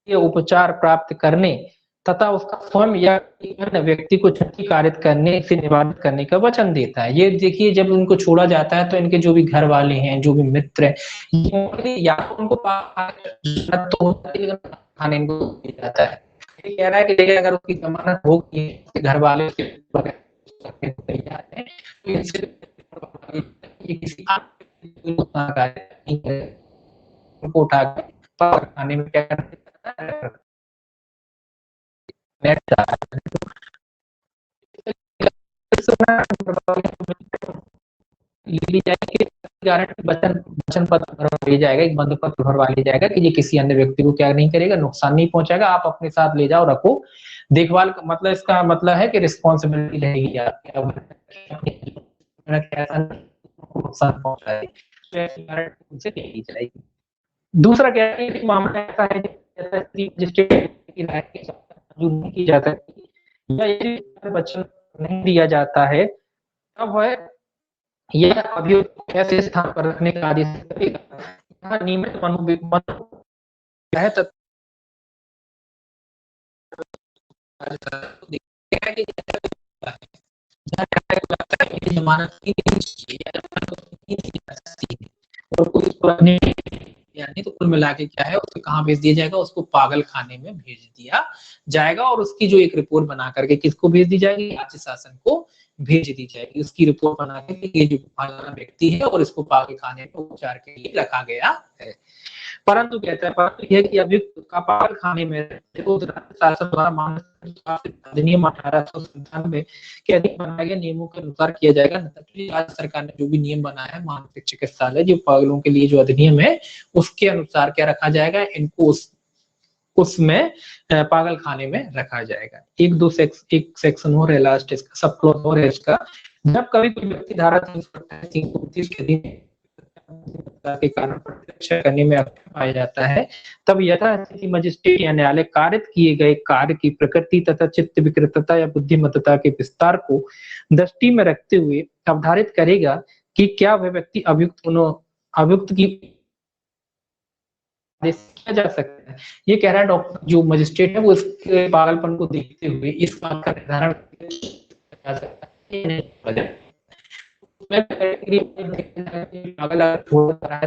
उपचार प्राप्त करने तथा उसका स्वयं या अन्य व्यक्ति को छुट्टी कारित करने से निवारित करने का वचन देता है। ये देखिए जब उनको छोड़ा जाता है तो इनके जो भी घर वाले हैं, जो भी मित्र हैं, या उनको तो खाने इनको दिया जाता है। ये कह रहा है कि देखिए अगर उसकी जमानत होगी, घर वाले तैयार हैं तो किसी उनको उठा के खाने में क्या करना है, ली जाएगी, वचन पत्र ले जाएगा, एक बंद पत्र भरवा ले जाएगा कि ये किसी अन्य व्यक्ति को क्या नहीं करेगा, नुकसान नहीं पहुंचाएगा, आप अपने साथ ले जाओ, रखो, देखभाल। मतलब इसका मतलब है कि रिस्पॉन्सिबिलिटी रहेगी आपकी, नुकसान पहुंचाए उनसे ली जाएगी। दूसरा क्या है कि मामला ऐसा है नहीं की जाता या यदि वचन नहीं दिया जाता है तब वह यह अभियुक्त ऐसे स्थान पर रखने का आदेश करेगा नियमित जमानत यानी तो कुल मिला के क्या है, उसको कहाँ भेज दिया जाएगा, उसको पागल खाने में भेज दिया जाएगा। और उसकी जो एक रिपोर्ट बना करके किसको भेज दी जाएगी, राज्य शासन को भेज दी जाएगी। उसकी रिपोर्ट बना के ये जो व्यक्ति है और इसको पागल खाने में उपचार के लिए रखा गया है। परंतु कहता है परंतु यह कि अभियुक्त का पागल खाने में शासन द्वारा मानव अधिनियम 1897 के अधीन बनाए गए नियमों के अनुसार किया जाएगा। राज्य सरकार ने जो भी नियम बनाया है मानसिक चिकित्सालय जो पागलों के लिए जो अधिनियम है उसके अनुसार क्या रखा जाएगा, इनको उसमें पागल खाने में रखा जाएगा। एक सेक्शन और है लास्ट इसका, सब क्लॉज और है इसका। जब कभी कोई व्यक्ति धारा 329 के अधीन के कारण प्रत्यक्ष करने में अक्षम पाया जाता है तब यथास्थिति मजिस्ट्रेट या न्यायालय कारित किए गए कार्य की प्रकृति तथा चित्त विकृतता या बुद्धिमत्ता के विस्तार को दृष्टि में रखते हुए अवधारित करेगा कि क्या वह व्यक्ति अभियुक्त की किया जा सकता है। ये कह रहा है डॉक्टर जो मजिस्ट्रेट है वो इसके पागलपन को देखते हुए इस बात का निर्धारण किया जा सकता है पागल थोड़ा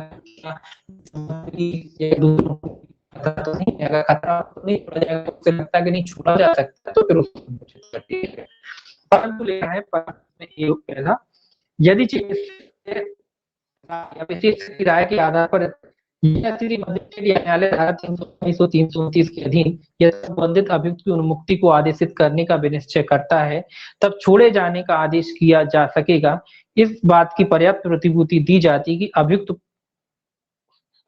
तो नहीं अगर खतरा तो नहीं पड़ जाएगा तो उसे लगता है कि नहीं छूटा जा सकता तो फिर उसको ठीक है। परंतु लिखा है पहला यदि चिकित्सक राय के आधार पर न्यायालय धारा 329 के अधीन यह संबंधित अभियुक्त की उन्मुक्ति को आदेशित करने का विनिश्चय करता है तब छोड़े जाने का आदेश किया जा सकेगा। इस बात की पर्याप्त प्रतिभूति दी जाती है कि अभियुक्त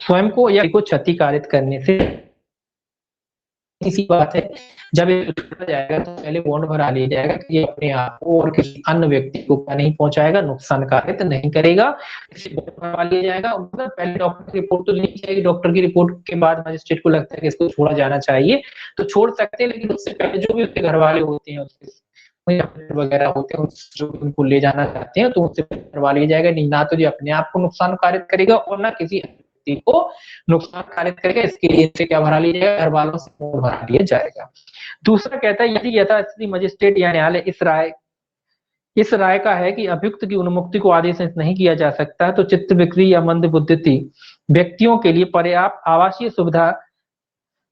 स्वयं को या को क्षति कारित करने से इसी बात है जब ये छोड़ा जाएगा तो पहले बॉन्ड भरा लिया जाएगा कि ये अपने आप को और किसी अन्य व्यक्ति को नहीं पहुंचाएगा, नुकसान कारित नहीं करेगा, इसे बॉन्ड भरवा लिया जाएगा। मतलब पहले डॉक्टर की रिपोर्ट तो लेनी चाहिए, डॉक्टर की रिपोर्ट के बाद मजिस्ट्रेट को लगता है कि इसको छोड़ा जाना चाहिए तो छोड़ सकते हैं, लेकिन उससे पहले जो भी उसके घर वाले होते हैं उसके वगैरह होते हैं जो उनको ले जाना चाहते हैं तो उससे करवा लिया जाएगा। नहीं ना तो ये अपने आप को नुकसान कारित करेगा और ना किसी व्यक्ति को नुकसान कारित करेगा, इसके लिए इसे क्या भरा लिया जाएगा, घर वालों से बॉन्ड भरा लिया जाएगा। दूसरा कहता है यदि यथास्थिति मजिस्ट्रेट या न्यायालय इस राय का है कि अभियुक्त की उन्मुक्ति को आदेशित नहीं किया जा सकता तो चित्त विकृति या मंद बुद्धि व्यक्तियों के लिए पर्याप्त आवासीय सुविधा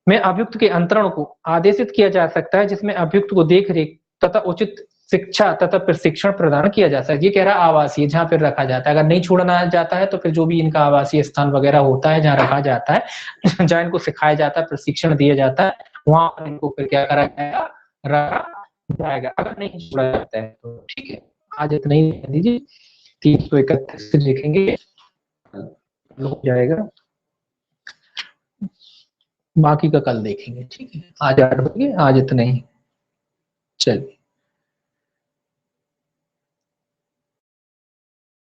में अभियुक्त के अंतरण को आदेशित किया जा सकता है जिसमें अभियुक्त को देख रेख तथा उचित शिक्षा तथा प्रशिक्षण प्रदान किया जा सकता है। ये कह रहा है आवासीय जहाँ पर रखा जाता है, अगर नहीं छोड़ना जाता है तो फिर जो भी इनका आवासीय स्थान वगैरह होता है जहाँ रखा जाता है जहाँ इनको सिखाया जाता है प्रशिक्षण दिया जाता है वहां पर इनको फिर क्या करा जाएगा, रखा जाएगा। अगर नहीं छोड़ा जाता है तो ठीक है। आज इतना ही दीजिए, 331 से देखेंगे हो जाएगा, बाकी का कल देखेंगे। ठीक है, आज 8 बजे, आज इतना ही, चलिए।